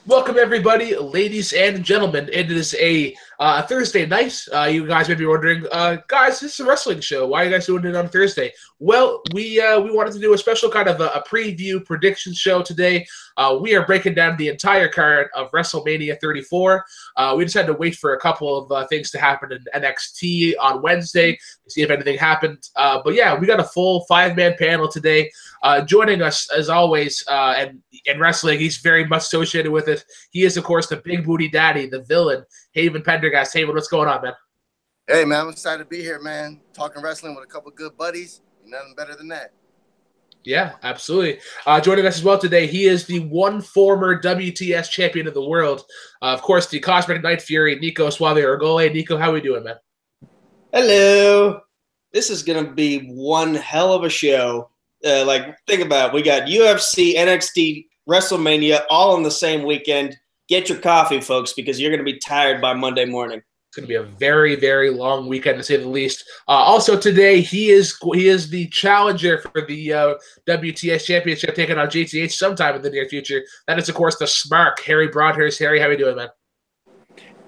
Welcome, everybody, ladies and gentlemen. It is a Thursday night. You guys may be wondering, guys, this is a wrestling show. Why are you guys doing it on Thursday? Well, we wanted to do a special kind of a preview prediction show today. We are breaking down the entire card of WrestleMania 34. We just had to wait for a couple of things to happen in NXT on Wednesday to see if anything happened. But yeah, we got a full five-man panel today. Joining us, as always, and in wrestling, he's very much associated with it. He is, of course, the big booty daddy, the villain, Haven Pendergast. Haven, what's going on, man? Hey, man, I'm excited to be here, man. Talking wrestling with a couple good buddies. Nothing better than that. Yeah, absolutely. Joining us as well today, he is the one former WTS champion of the world. Of course, the Cosmic Night Fury, Nico Suave Ergole. Nico, how are we doing, man? Hello. This is going to be one hell of a show. Think about it. We got UFC, NXT, WrestleMania all on the same weekend. Get your coffee, folks, because you're going to be tired by Monday morning. It's going to be a very, very long weekend, to say the least. Also today, he is the challenger for the WTS Championship, taking on JTH sometime in the near future. That is, of course, the Smark, Harry Broadhurst. Harry, how are you doing, man?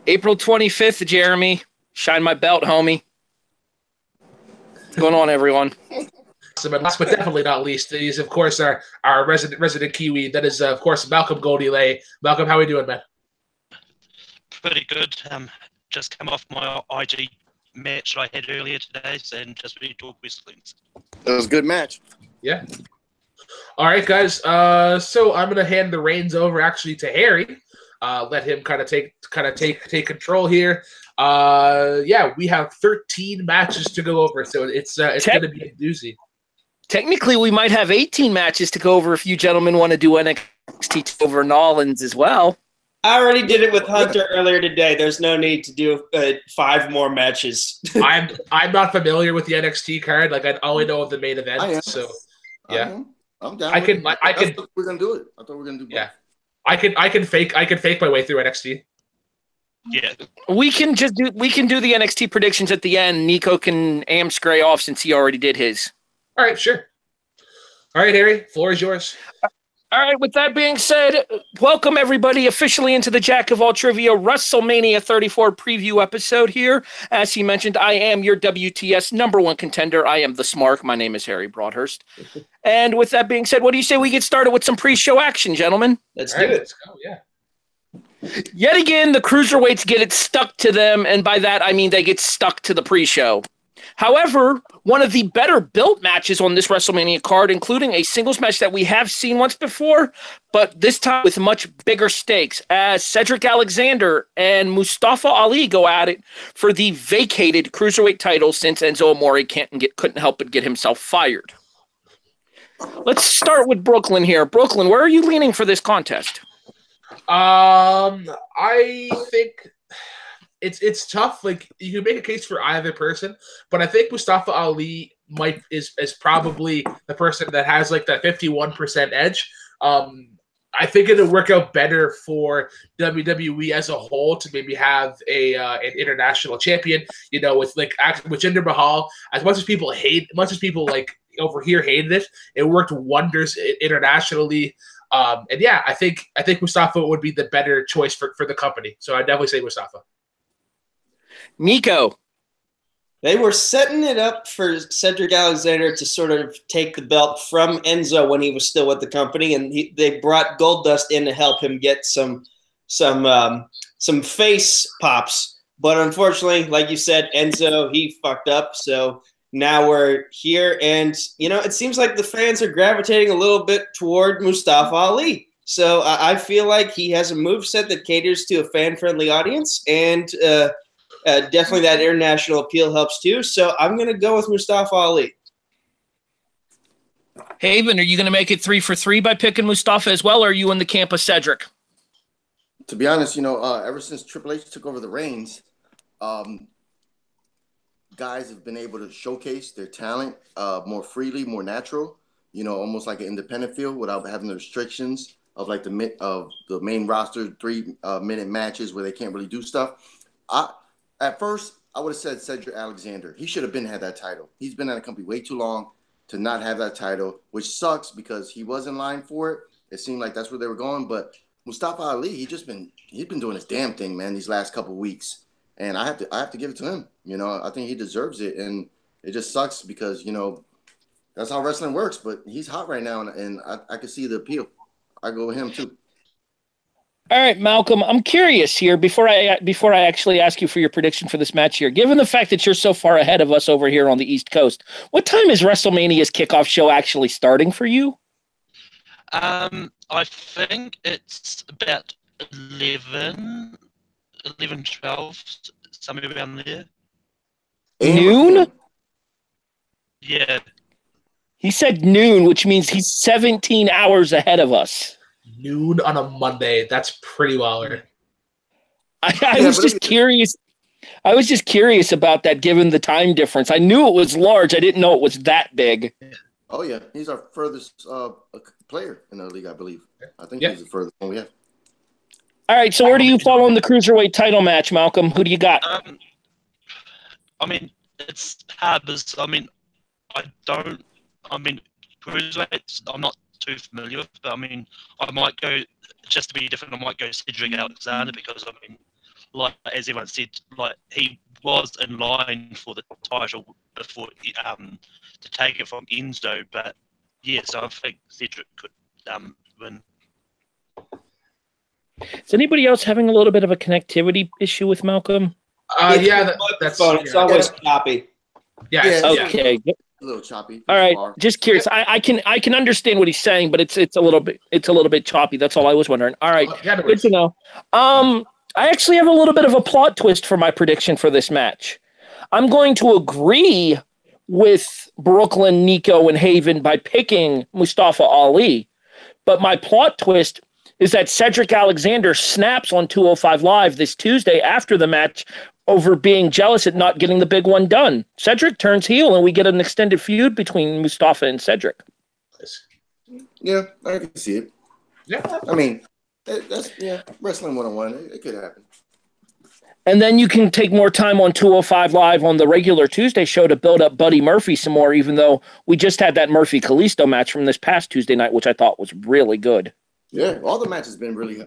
April 25th, Jeremy. Shine my belt, homie. What's going on, everyone? And last but definitely not least, he's, of course, our resident Kiwi. That is, of course, Malcolm Goldie-Lay. Malcolm, how are we doing, man? Pretty good. Just came off my IG match I had earlier today, and just really talk wrestling. It was a good match. Yeah. All right, guys. So I'm gonna hand the reins over actually to Harry. Let him kind of take control here. Yeah, we have 13 matches to go over, so it's gonna be a doozy. Technically, we might have 18 matches to go over if you gentlemen want to do NXT over Nolans as well. I already did it with Hunter earlier today. There's no need to do 5 more matches. I'm not familiar with the NXT card. Like, I only know of the main event. So yeah, I'm down. We're gonna do it. I thought we were gonna do both. Yeah. I can fake my way through NXT. Yeah, we can do the NXT predictions at the end. Nico can Scray off since he already did his. All right, sure. All right, Harry, floor is yours. All right, with that being said, welcome everybody officially into the Jack of All Trivia WrestleMania 34 preview episode here. As he mentioned, I am your WTS #1 contender. I am the Smark. My name is Harry Broadhurst. And with that being said, what do you say we get started with some pre-show action, gentlemen? Let's do it. Let's go, yeah. Yet again, the cruiserweights get it stuck to them, and by that I mean they get stuck to the pre-show. However, one of the better built matches on this WrestleMania card, including a singles match that we have seen once before, but this time with much bigger stakes, as Cedric Alexander and Mustafa Ali go at it for the vacated cruiserweight title since Enzo Amore couldn't help but get himself fired. Let's start with Brooklyn here. Brooklyn, where are you leaning for this contest? I think it's tough. Like, you can make a case for either person, but I think Mustafa Ali is probably the person that has like that 51% edge. I think it'll work out better for WWE as a whole to maybe have an international champion. You know, with Jinder Mahal, as much as people like over here hated it, it worked wonders internationally. And yeah, I think Mustafa would be the better choice for the company. So I definitely say Mustafa. Nico. They were setting it up for Cedric Alexander to sort of take the belt from Enzo when he was still with the company, and they brought Goldust in to help him get some face pops. But unfortunately, like you said, Enzo, he fucked up. So now we're here, and it seems like the fans are gravitating a little bit toward Mustafa Ali. So I feel like he has a moveset that caters to a fan-friendly audience, and definitely that international appeal helps too. So I'm going to go with Mustafa Ali. Haven, are you going to make it 3 for 3 by picking Mustafa as well, or are you in the camp of Cedric? To be honest, ever since Triple H took over the reins, guys have been able to showcase their talent more freely, more natural, almost like an independent feel without having the restrictions of like the main roster 3-minute matches where they can't really do stuff. At first, I would have said Cedric Alexander. He should have had that title. He's been at a company way too long to not have that title, which sucks because he was in line for it. It seemed like that's where they were going, but Mustafa Ali, he's been doing his damn thing, man, these last couple of weeks, and I have to give it to him. You know, I think he deserves it, and it just sucks because that's how wrestling works. But he's hot right now, and I can see the appeal. I go with him too. All right, Malcolm, I'm curious here before I actually ask you for your prediction for this match here. Given the fact that you're so far ahead of us over here on the East Coast, what time is WrestleMania's kickoff show actually starting for you? I think it's about 11, 12, somewhere around there. Noon? Yeah. He said noon, which means he's 17 hours ahead of us. Noon on a Monday. That's pretty baller. I was just curious. I was just curious about that, given the time difference. I knew it was large. I didn't know it was that big. Oh yeah, he's our furthest player in the league, I believe. I think he's the furthest one we have. All right, so where do you fall on the cruiserweight title match, Malcolm? Who do you got? I mean, it's hard. Cruiserweights, I'm not too familiar with, but I mean, I might go, just to be different, I might go Cedric Alexander because, I mean, like as everyone said, like he was in line for the title before to take it from Enzo, but yes, I think Cedric could win. Is anybody else having a little bit of a connectivity issue with Malcolm? That's phone. It's always choppy. Yeah. Okay. A little choppy. All right. Just curious. I can understand what he's saying, but it's a little bit choppy. That's all I was wondering. All right. Good to know. I actually have a little bit of a plot twist for my prediction for this match. I'm going to agree with Brooklyn, Nico, and Haven by picking Mustafa Ali, but my plot twist is that Cedric Alexander snaps on 205 Live this Tuesday after the match over being jealous at not getting the big one done. Cedric turns heel, and we get an extended feud between Mustafa and Cedric. Yeah, I can see it. Yeah. I mean, that's wrestling 101. It could happen. And then you can take more time on 205 Live on the regular Tuesday show to build up Buddy Murphy some more, even though we just had that Murphy-Kalisto match from this past Tuesday night, which I thought was really good. Yeah, all the matches have been really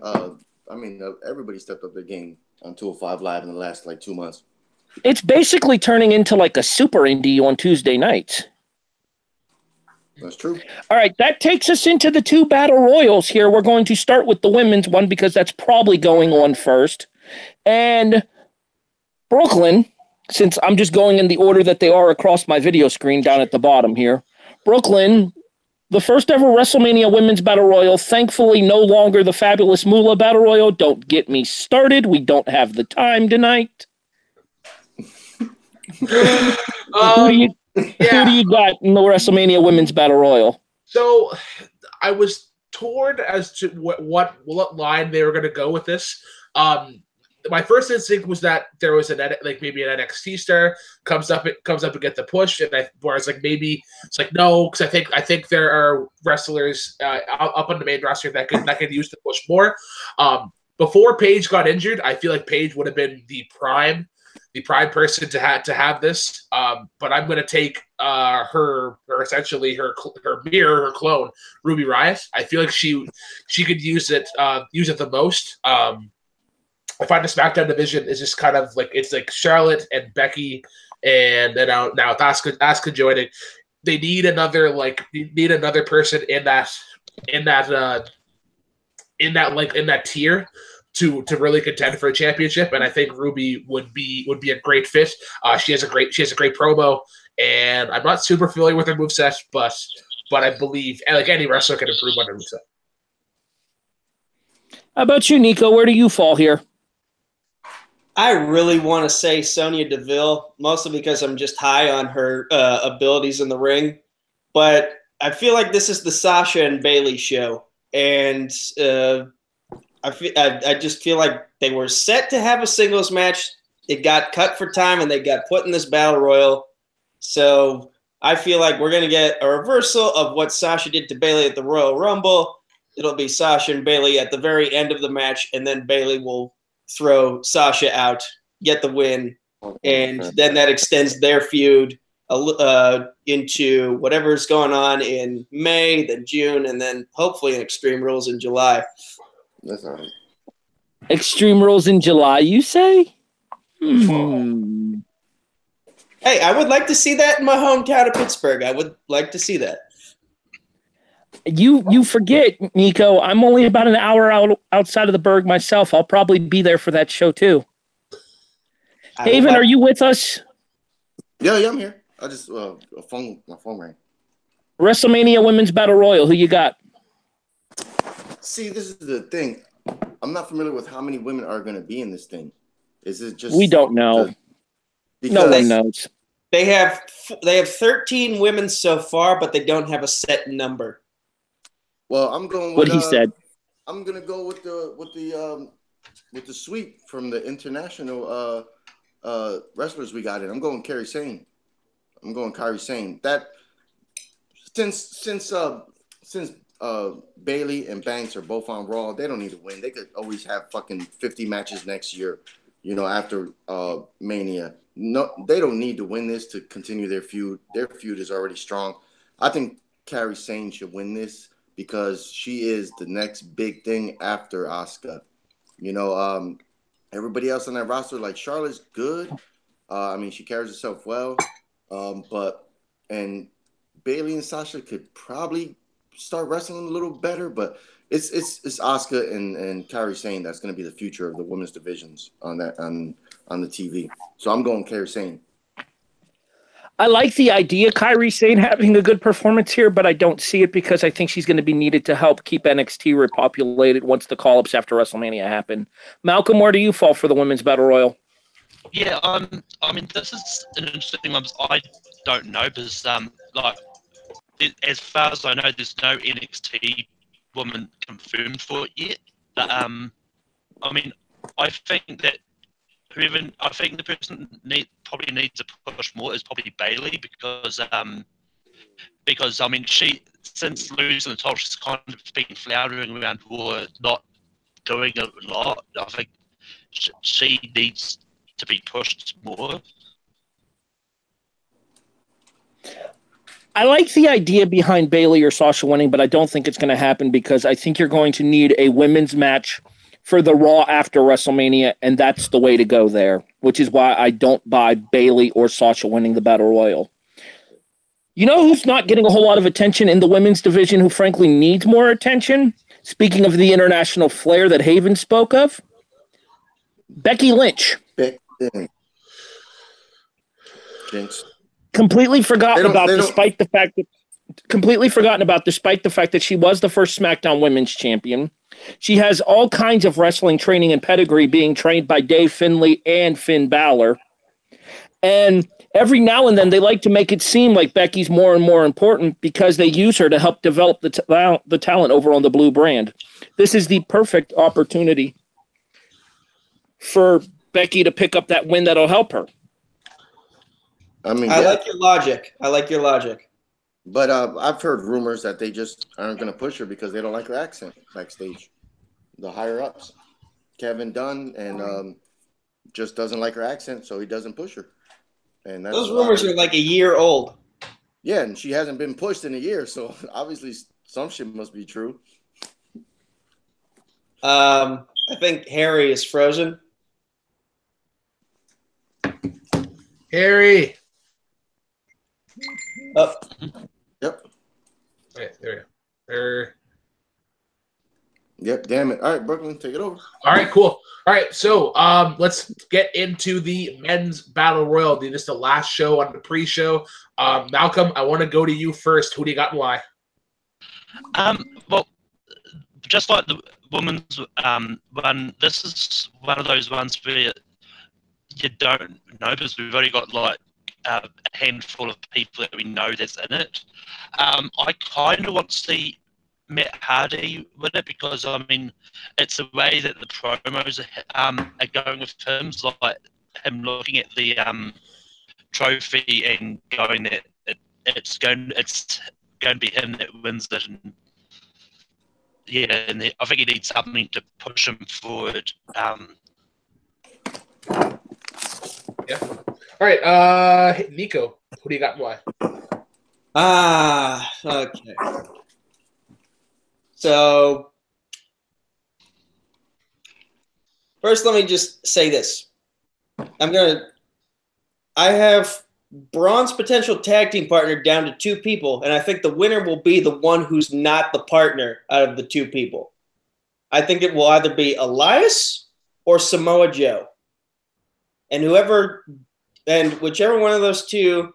everybody stepped up their game on 205 Live in the last 2 months. It's basically turning into like a super indie on Tuesday nights. That's true. All right, that takes us into the two battle royals here. We're going to start with the women's one because that's probably going on first. And Brooklyn, since I'm just going in the order that they are across my video screen down at the bottom here. Brooklyn, the first ever WrestleMania Women's Battle Royal, thankfully no longer the Fabulous Moolah Battle Royal. Don't get me started. We don't have the time tonight. Who do you got in the WrestleMania Women's Battle Royal? So I was torn as to what line they were going to go with this. My first instinct was that there was maybe an NXT star comes up and get the push, and maybe it's no, because I think there are wrestlers up on the main roster that could use the push more. Before Paige got injured, I feel like Paige would have been the prime person to have this. But I'm going to take her essentially her mirror, her clone, Ruby Riott. I feel like she could use it the most. I find the SmackDown division is just kind of it's like Charlotte and Becky, and then now with Asuka joining, they need another person in that tier to really contend for a championship, and I think Ruby would be a great fit. She has a great promo, and I'm not super familiar with her moveset, but I believe any wrestler can improve on her moveset. How about you, Nico? Where do you fall here? I really want to say Sonya Deville, mostly because I'm just high on her abilities in the ring. But I feel like this is the Sasha and Bayley show. And I just feel like they were set to have a singles match. It got cut for time, and they got put in this battle royal. So I feel like we're going to get a reversal of what Sasha did to Bayley at the Royal Rumble. It'll be Sasha and Bayley at the very end of the match, and then Bayley will throw Sasha out, get the win, and then that extends their feud into whatever's going on in May, then June, and then hopefully in Extreme Rules in July. That's all right. Extreme Rules in July, you say? Hmm. Hey, I would like to see that in my hometown of Pittsburgh. I would like to see that. You forget, Nico, I'm only about an hour outside of the Berg myself. I'll probably be there for that show, too. Haven, are you with us? Yeah, I'm here. I just my phone rang. WrestleMania Women's Battle Royal, who you got? See, this is the thing. I'm not familiar with how many women are going to be in this thing. Is it just we don't know? No one knows. They have 13 women so far, but they don't have a set number. Well, I'm going with what he said. I'm gonna go with the sweep from the international wrestlers we got in. I'm going Kairi Sane. I'm going Kairi Sane. That since Bailey and Banks are both on Raw, they don't need to win. They could always have fucking 50 matches next year, after Mania. No, they don't need to win this to continue their feud. Their feud is already strong. I think Kairi Sane should win this because she is the next big thing after Asuka. Everybody else on that roster, like Charlotte's good. She carries herself well. And Bailey and Sasha could probably start wrestling a little better, but it's Asuka and Kairi Sane that's going to be the future of the women's divisions on the TV. So I'm going Kairi Sane. I like the idea of Kairi Sane having a good performance here, but I don't see it because I think she's going to be needed to help keep NXT repopulated once the call-ups after WrestleMania happen. Malcolm, where do you fall for the Women's Battle Royal? Yeah, this is an interesting one. I don't know because, as far as I know, there's no NXT woman confirmed for it yet. But, I think that the person probably needs to push more is probably Bailey because she, since losing the title, she's kind of been floundering around Raw, not doing a lot. I think she needs to be pushed more. I like the idea behind Bailey or Sasha winning, but I don't think it's going to happen because I think you're going to need a women's match for the Raw after WrestleMania, and that's the way to go there, which is why I don't buy Bailey or Sasha winning the Battle Royal. You know who's not getting a whole lot of attention in the women's division, who frankly needs more attention? Speaking of the international flair that Haven spoke of, Becky Lynch. Completely forgotten about, despite the fact that she was the first SmackDown Women's Champion. She has all kinds of wrestling training and pedigree, being trained by Dave Finlay and Finn Balor. And every now and then they like to make it seem like Becky's more and more important because they use her to help develop the talent over on the Blue brand. This is the perfect opportunity for Becky to pick up that win that'll help her. I like your logic. But I've heard rumors that they just aren't going to push her because they don't like her accent backstage. The higher ups, Kevin Dunn, and just doesn't like her accent, so he doesn't push her. And those rumors are like a year old. Yeah, and she hasn't been pushed in a year, so obviously some shit must be true. I think Harry is frozen. Harry. Up. Yep. Okay, there we go. Yep, damn it. All right, Brooklyn, take it over. All right, cool. All right, so let's get into the men's battle royal. This is the last show on the pre-show. Malcolm, I want to go to you first. Who do you got and why? Well, just like the women's one, this is one of those ones where you don't know because we've already got like a handful of people that we know that's in it. I kind of want to see Matt Hardy with it because it's the way that the promos are going with him, like him looking at the trophy and going that it's going to be him that wins it, and and I think he needs something to push him forward. Yeah. All right, Nico, who do you got and why? Okay. So First, let me just say this. I have Braun's potential tag team partner down to 2 people, and I think the winner will be the one who's not the partner out of the 2 people. I think it will either be Elias or Samoa Joe. And whichever one of those 2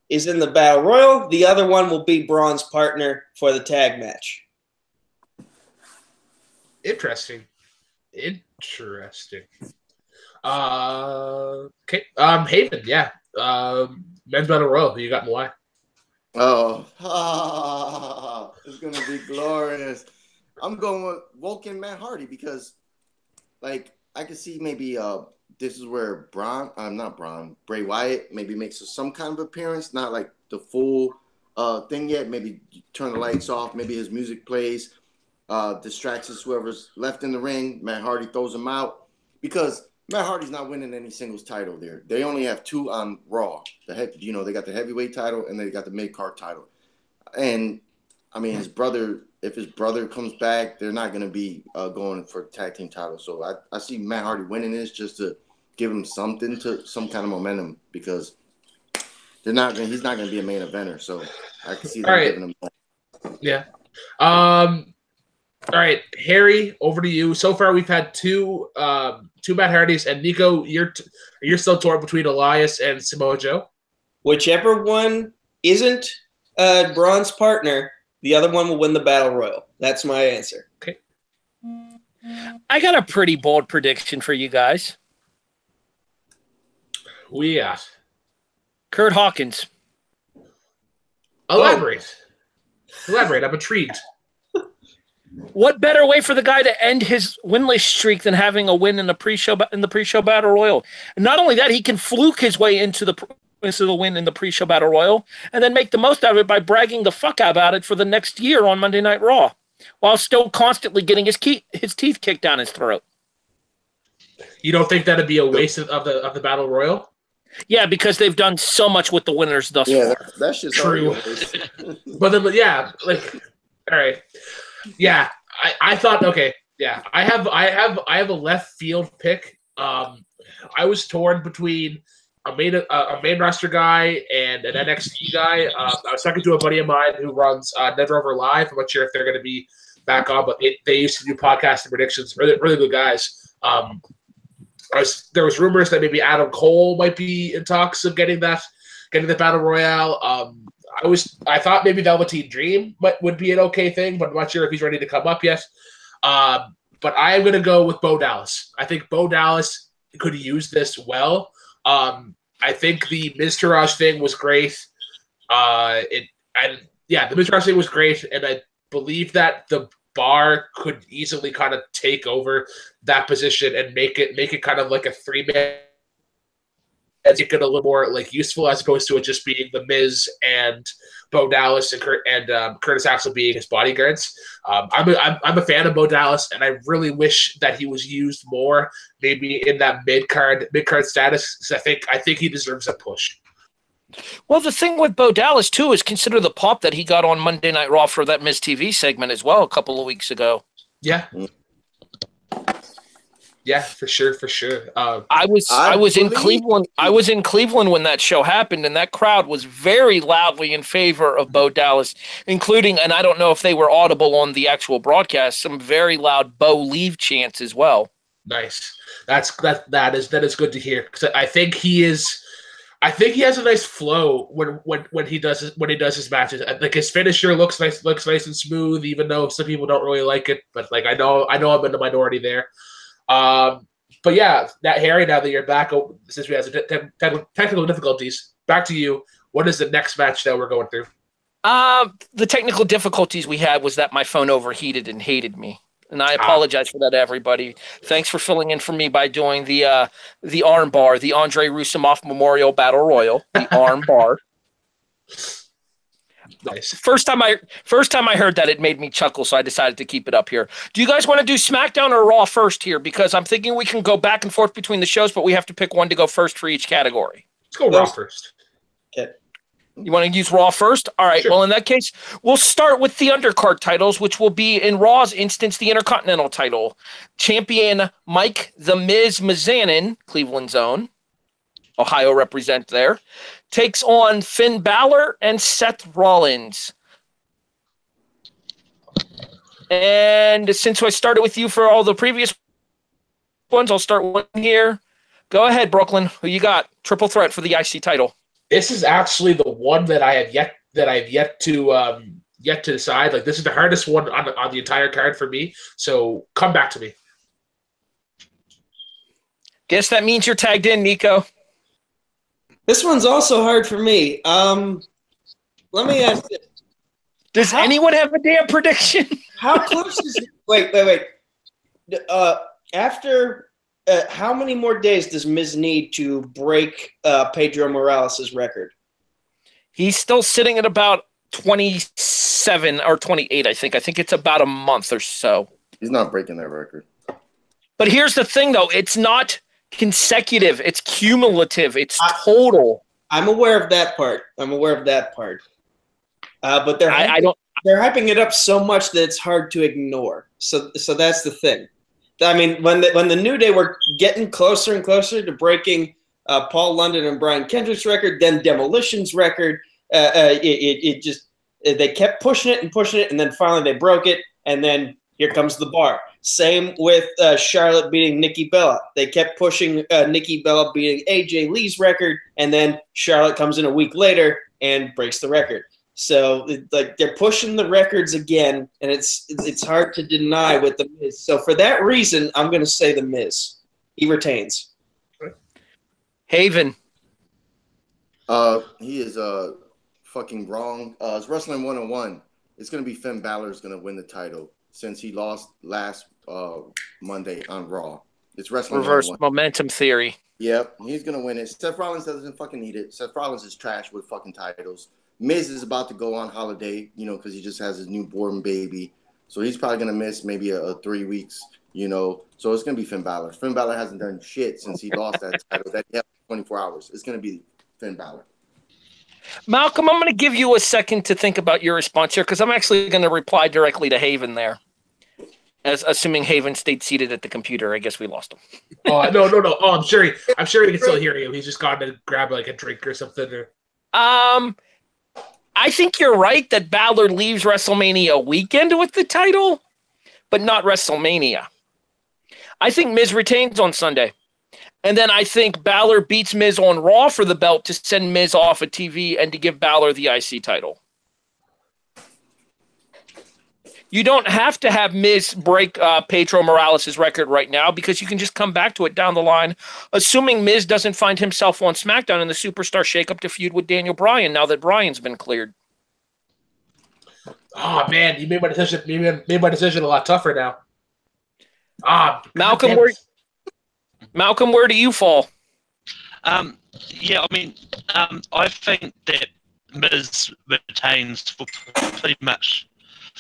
is in the Battle Royal, the other one will be Braun's partner for the tag match. Interesting. Okay. Haven, yeah. Men's Battle Royal. Who you got and why? It's gonna be glorious. I'm going with Vulcan Matt Hardy because, like, I could see maybe this is where Bray Wyatt maybe makes some kind of appearance, not like the full thing yet. Maybe turn the lights off. Maybe his music plays, distracts us whoever's left in the ring. Matt Hardy throws him out because Matt Hardy's not winning any singles title there. They only have 2 on Raw. They got the heavyweight title and they got the mid-card title. And, I mean, if his brother comes back, they're not going to be going for tag team titles. So I see Matt Hardy winning this just to give him some kind of momentum because he's not going to be a main eventer. So I can see them giving him that. Yeah. All right, Harry, over to you. So far, we've had 2 Matt Hardys, and Nico, you're still torn between Elias and Samoa Joe. Whichever one isn't Braun's partner, the other one will win the Battle Royal. That's my answer. Okay. I got a pretty bold prediction for you guys. Who you got? Kurt Hawkins. Elaborate. I'm intrigued. What better way for the guy to end his winless streak than having a win in the pre-show Battle Royal? And not only that, he can fluke his way into the win in the pre-show Battle Royal and then make the most out of it by bragging the fuck out about it for the next year on Monday Night Raw, while still constantly getting his teeth kicked down his throat. You don't think that'd be a waste of the Battle Royal? Yeah, because they've done so much with the winners thus far. That's just true. But then, yeah, like, all right. Yeah, I thought, okay, yeah, I have a left field pick. I was torn between a main roster guy and an NXT guy. I was talking to a buddy of mine who runs Never Over Live. I'm not sure if they're going to be back on, but they used to do podcasts and predictions. Really good guys. There was rumors that maybe Adam Cole might be in talks of getting the Battle Royale. I thought maybe Velveteen Dream would be an okay thing, but I'm not sure if he's ready to come up yet. But I am going to go with Bo Dallas. I think Bo Dallas could use this well. I think the Miz Taraj thing was great. The Miz Taraj thing was great, and I believe that the Bar could easily kind of take over that position and make it kind of like a 3-man. Make it a little more like useful as opposed to it just being the Miz and Bo Dallas and Curtis Axel being his bodyguards. I'm a fan of Bo Dallas, and I really wish that he was used more, maybe in that mid card status. Because I think he deserves a push. Well, the thing with Bo Dallas too is consider the pop that he got on Monday Night Raw for that Miz TV segment as well a couple of weeks ago. Yeah. Yeah, for sure. I was in Cleveland. I was in Cleveland when that show happened, and that crowd was very loudly in favor of Bo Dallas, including, and I don't know if they were audible on the actual broadcast, some very loud Bo Leave chants as well. Nice. That is good to hear, because I think he has a nice flow when he does his matches. Like, his finisher looks nice and smooth, even though some people don't really like it. But like I know I'm in the minority there. But yeah, Harry, now that you're back, since we have technical difficulties, back to you. What is the next match that we're going through? The technical difficulties we had was that my phone overheated and hated me. And I apologize for that, everybody. Thanks for filling in for me by doing the arm bar, the Andre Roussimoff Memorial Battle Royal, the arm bar. Nice. First time I heard that, it made me chuckle, so I decided to keep it up here. Do you guys want to do SmackDown or Raw first here? Because I'm thinking we can go back and forth between the shows, but we have to pick one to go first for each category. Let's go Raw first. Okay. You want to use Raw first? All right. Sure. Well, in that case, we'll start with the undercard titles, which will be, in Raw's instance, the Intercontinental title. Champion Mike The Miz Mizanin, Cleveland's own, Ohio represent there, takes on Finn Balor and Seth Rollins. And since I started with you for all the previous ones, I'll start one here. Go ahead, Brooklyn. Who you got? Triple threat for the IC title. This is actually the one that I have yet to decide. Like, this is the hardest one on the entire card for me. So come back to me. Guess that means you're tagged in, Nico. This one's also hard for me. Let me ask you. Does anyone have a damn prediction? How close is it? Wait. After how many more days does Miz need to break Pedro Morales' record? He's still sitting at about 27 or 28, I think. I think it's about a month or so. He's not breaking that record. But here's the thing, though. It's not consecutive. It's cumulative. It's total. I'm aware of that part. But they're hyping it up so much that it's hard to ignore. So that's the thing. I mean, when the New Day were getting closer and closer to breaking Paul London and Brian Kendrick's record, then Demolition's record, they kept pushing it, and then finally they broke it, and then here comes the bar. Same with Charlotte beating Nikki Bella. They kept pushing Nikki Bella beating AJ Lee's record, and then Charlotte comes in a week later and breaks the record. So they're pushing the records again, and it's hard to deny with the Miz. So for that reason, I'm going to say the Miz. He retains. Haven. He is fucking wrong. It's Wrestling 101. It's going to be Finn Balor is going to win the title since he lost last Monday on Raw. It's Wrestling Reverse 101. momentum theory. Yep, he's going to win it. Seth Rollins doesn't fucking need it. Seth Rollins is trash with fucking titles. Miz is about to go on holiday, because he just has his newborn baby. So he's probably going to miss maybe a 3 weeks, So it's going to be Finn Balor. Finn Balor hasn't done shit since he lost that title. That he had 24 hours. It's going to be Finn Balor. Malcolm, I'm going to give you a second to think about your response here because I'm actually going to reply directly to Haven there. Assuming Haven stayed seated at the computer. I guess we lost him. Oh, no. Oh, I'm sure he can still hear you. He's just gone to grab like a drink or something. I think you're right that Balor leaves WrestleMania weekend with the title, but not WrestleMania. I think Miz retains on Sunday. And then I think Balor beats Miz on Raw for the belt to send Miz off of TV and to give Balor the IC title. You don't have to have Miz break Pedro Morales' record right now because you can just come back to it down the line, assuming Miz doesn't find himself on SmackDown in the Superstar Shakeup to feud with Daniel Bryan now that Bryan's been cleared. Oh man, you made my decision a lot tougher now. Malcolm, where do you fall? I think that Miz retains for pretty much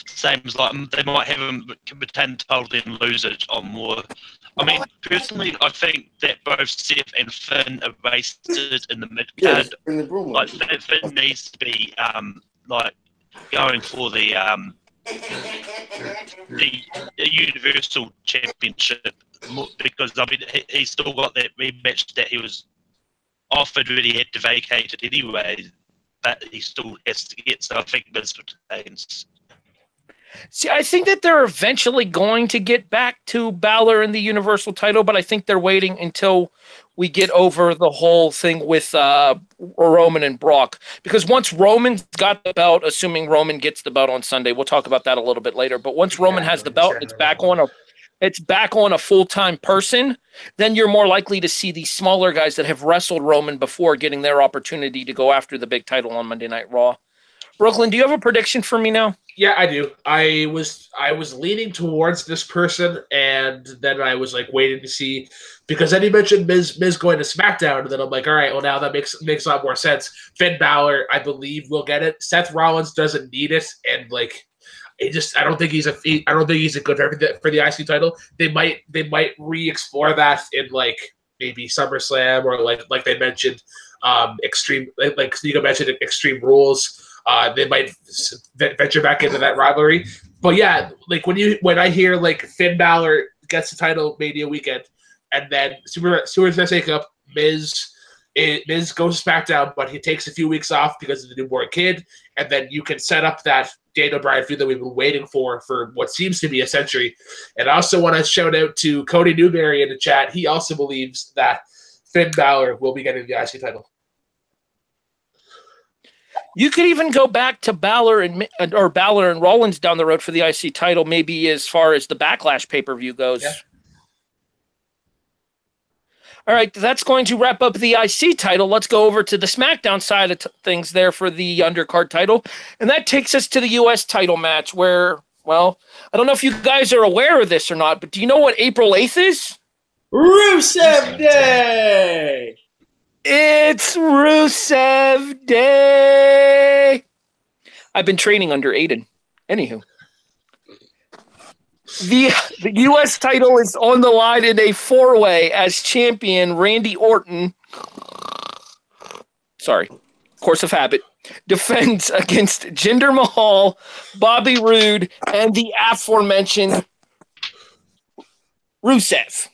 same as they might have him retain the title and lose it on more. I mean, personally, I think that both Seth and Finn are wasted in the mid card. Finn needs to be going for the Universal Championship because he still got that rematch that he was offered when he had to vacate it anyway. But he still has to get. So I think Miz retains. See, I think that they're eventually going to get back to Balor and the Universal title, but I think they're waiting until we get over the whole thing with Roman and Brock. Because once Roman's got the belt, assuming Roman gets the belt on Sunday, we'll talk about that a little bit later. But once Roman has the belt, it's back on a full-time person, then you're more likely to see these smaller guys that have wrestled Roman before getting their opportunity to go after the big title on Monday Night Raw. Brooklyn, do you have a prediction for me now? Yeah, I do. I was leaning towards this person, and then I was waiting to see because then he mentioned Miz going to SmackDown, and then I'm like, all right, well now that makes a lot more sense. Finn Balor, I believe, will get it. Seth Rollins doesn't need it, and I don't think he's a good for the IC title. They might re-explore that in maybe SummerSlam or like they mentioned Extreme, like Nico mentioned, Extreme Rules. They might venture back into that rivalry. But yeah, like when I hear like Finn Balor gets the title Mania weekend, and then Super USA Cup, Miz goes to SmackDown, but he takes a few weeks off because of the newborn kid, and then you can set up that Daniel Bryan feud that we've been waiting for what seems to be a century. And I also want to shout out to Cody Newberry in the chat. He also believes that Finn Balor will be getting the IC title. You could even go back to Balor and Rollins down the road for the IC title, maybe as far as the Backlash pay-per-view goes. Yeah. All right, that's going to wrap up the IC title. Let's go over to the SmackDown side of things there for the undercard title. And that takes us to the U.S. title match where, well, I don't know if you guys are aware of this or not, but do you know what April 8th is? Rusev Day! It's Rusev Day! I've been training under Aiden. Anywho. The U.S. title is on the line in a four-way as champion Randy Orton, course of habit, defends against Jinder Mahal, Bobby Roode, and the aforementioned Rusev.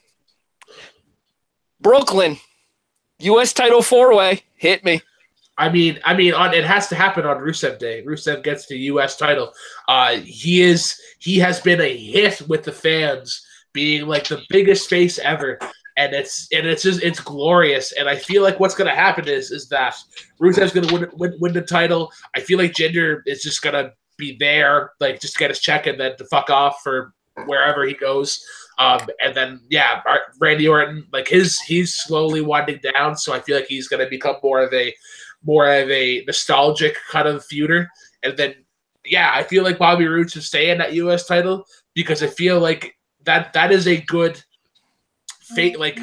Brooklyn, U.S. title four-way, hit me. I mean, it has to happen on Rusev Day. Rusev gets the U.S. title. He has been a hit with the fans, being like the biggest face ever, and it's glorious. And I feel like what's gonna happen is that Rusev's gonna win the title. I feel like Jinder is just gonna be there, like just to get his check and then to fuck off for wherever he goes. And then Randy Orton, like he's slowly winding down, so I feel like he's gonna become more of a nostalgic kind of feuder. And then, I feel like Bobby Roode should stay in that U.S. title because I feel like that is a good fate. Like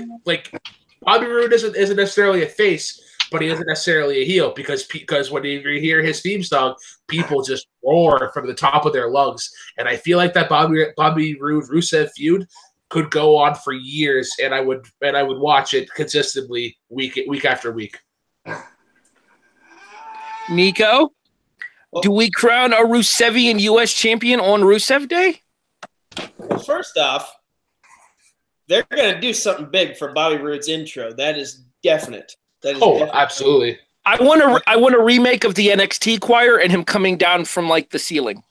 Bobby Roode isn't necessarily a face, but he isn't necessarily a heel because when you hear his theme song, people just roar from the top of their lungs. And I feel like that Bobby Roode Rusev feud could go on for years, and I would watch it consistently week after week. Nico, do we crown a Rusevian U.S. champion on Rusev Day? Well, first off, they're going to do something big for Bobby Roode's intro. That is definite. Definite. Absolutely. I want a remake of the NXT choir and him coming down from like the ceiling.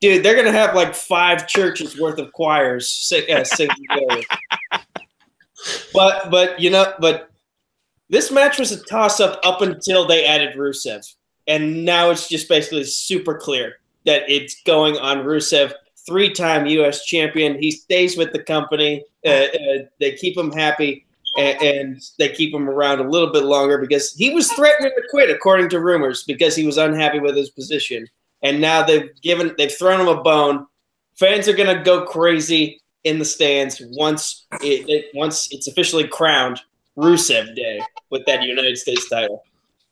Dude, they're going to have like 5 churches worth of choirs singing together. But this match was a toss-up up until they added Rusev. And now it's just basically super clear that it's going on Rusev, 3-time U.S. champion. He stays with the company. They keep him happy, and they keep him around a little bit longer because he was threatening to quit, according to rumors, because he was unhappy with his position. And now they've thrown him a bone. Fans are gonna go crazy in the stands once it's officially crowned Rusev Day with that United States title.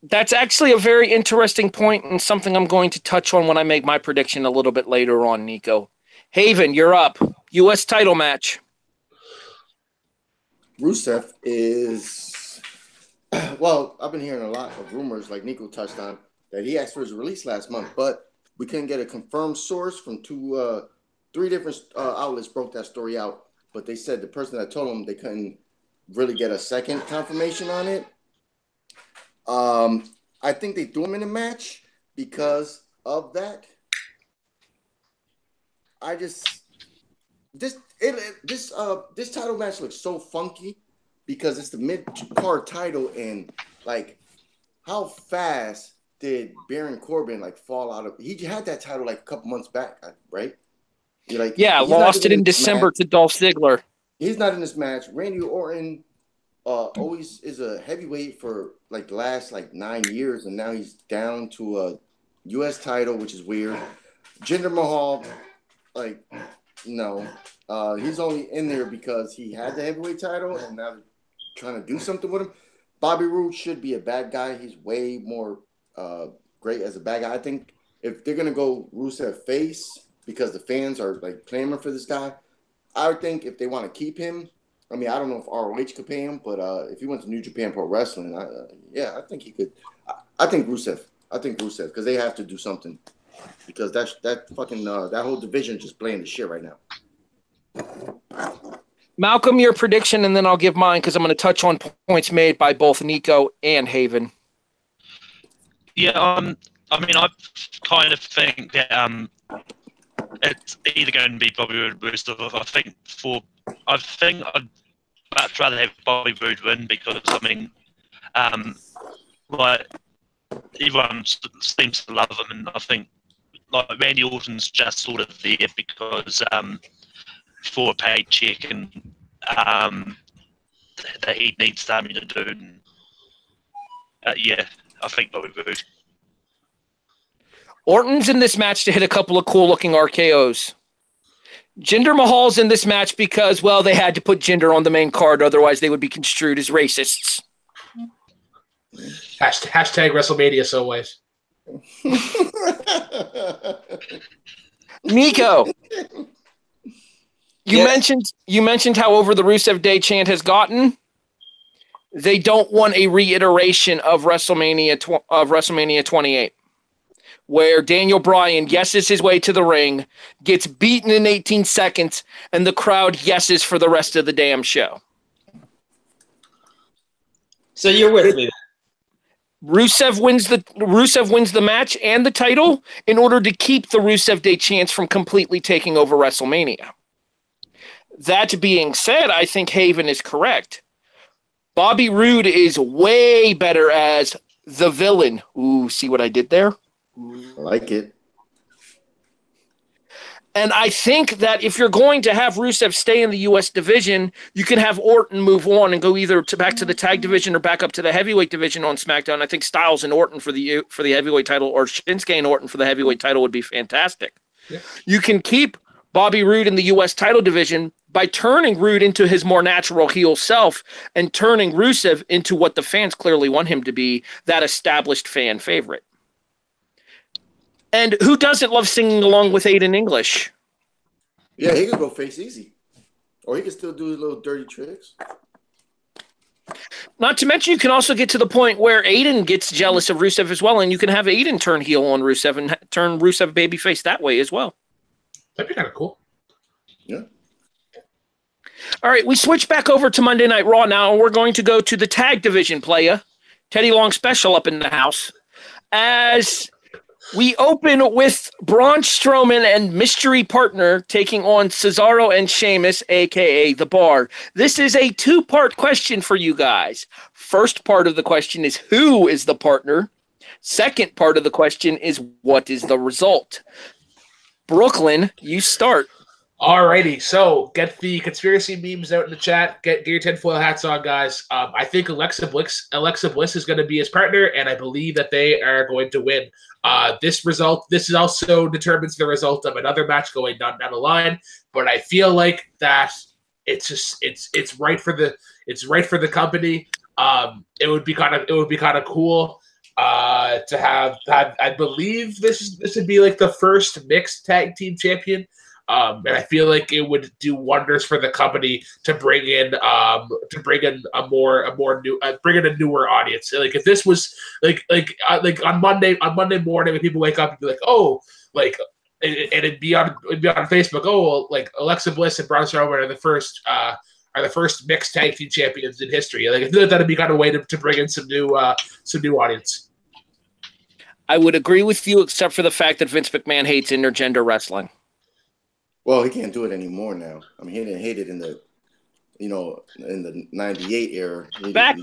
That's actually a very interesting point and something I'm going to touch on when I make my prediction a little bit later on, Nico. Haven, you're up. U.S. title match. Rusev is, well, I've been hearing a lot of rumors, like Nico touched on, that he asked for his release last month, but we couldn't get a confirmed source from 3 different outlets broke that story out. But they said the person that told them they couldn't really get a second confirmation on it. I think they threw him in a match because of that. This title match looks so funky because it's the mid-card title, and like how fast did Baron Corbin like fall out of? He had that title like a couple months back, right? Lost it in December to Dolph Ziggler. He's not in this match. Randy Orton always is a heavyweight for like the last like 9 years, and now he's down to a U.S. title, which is weird. Jinder Mahal, like, no, he's only in there because he had the heavyweight title, and now they're trying to do something with him. Bobby Roode should be a bad guy. He's way more great as a bad guy. I think if they're gonna go Rusev face because the fans are like clamoring for this guy, I would think if they want to keep him, I mean, I don't know if ROH could pay him, but if he went to New Japan Pro Wrestling, I think he could. I think Rusev. Because they have to do something. Because that fucking that whole division just playing the shit right now. Malcolm, your prediction, and then I'll give mine because I'm going to touch on points made by both Nico and Haven. Yeah, I mean, I kind of think that it's either going to be Bobby Roode or Rusev. I think I'd much rather have Bobby Roode win because I mean, like everyone seems to love him, and I think like Randy Orton's just sort of there because for a paycheck and that he needs something to do. And, yeah, I think Bobby Roode. Orton's in this match to hit a couple of cool-looking RKOs. Jinder Mahal's in this match because, well, they had to put Jinder on the main card, otherwise they would be construed as racists. Hashtag WrestleMania so ways. Nico, you mentioned how over the Rusev Day chant has gotten. They don't want a reiteration of WrestleMania 28, where Daniel Bryan yeses his way to the ring, gets beaten in 18 seconds, and the crowd yeses for the rest of the damn show. So you're with me. Rusev wins the match and the title in order to keep the Rusev Day chants from completely taking over WrestleMania. That being said, I think Haven is correct. Bobby Roode is way better as the villain. Ooh, see what I did there? I like it. And I think that if you're going to have Rusev stay in the U.S. division, you can have Orton move on and go either back to the tag division or back up to the heavyweight division on SmackDown. I think Styles and Orton for the heavyweight title, or Shinsuke and Orton for the heavyweight title would be fantastic. Yeah. You can keep Bobby Roode in the U.S. title division by turning Roode into his more natural heel self and turning Rusev into what the fans clearly want him to be, that established fan favorite. And who doesn't love singing along with Aiden English? Yeah, he could go face easy. Or he could still do his little dirty tricks. Not to mention, you can also get to the point where Aiden gets jealous of Rusev as well, and you can have Aiden turn heel on Rusev and turn Rusev babyface that way as well. That'd be kind of cool. Yeah. All right, we switch back over to Monday Night Raw now, and we're going to go to the tag division playa. Teddy Long special up in the house. As we open with Braun Strowman and mystery partner taking on Cesaro and Sheamus, a.k.a. The Bar. This is a two-part question for you guys. First part of the question is, who is the partner? Second part of the question is, what is the result? Brooklyn, you start. Alrighty, so get the conspiracy memes out in the chat. Get your tinfoil hats on, guys. I think Alexa Bliss is going to be his partner, and I believe that they are going to win. This is also determines the result of another match going down the line. But I feel like that it's right for the company. It would be kind of cool to have. I believe this would be like the first mixed tag team champion. And I feel like it would do wonders for the company to bring in a newer audience. Like if this was like on Monday morning when people wake up and be like, oh, like, and it'd be on Facebook, oh, like Alexa Bliss and Braun Strowman are the first mixed tag team champions in history. Like I feel like that'd be kind of a way to bring in some new audience. I would agree with you, except for the fact that Vince McMahon hates intergender wrestling. Well, he can't do it anymore now. I mean, he didn't hate it in the 98 era. Back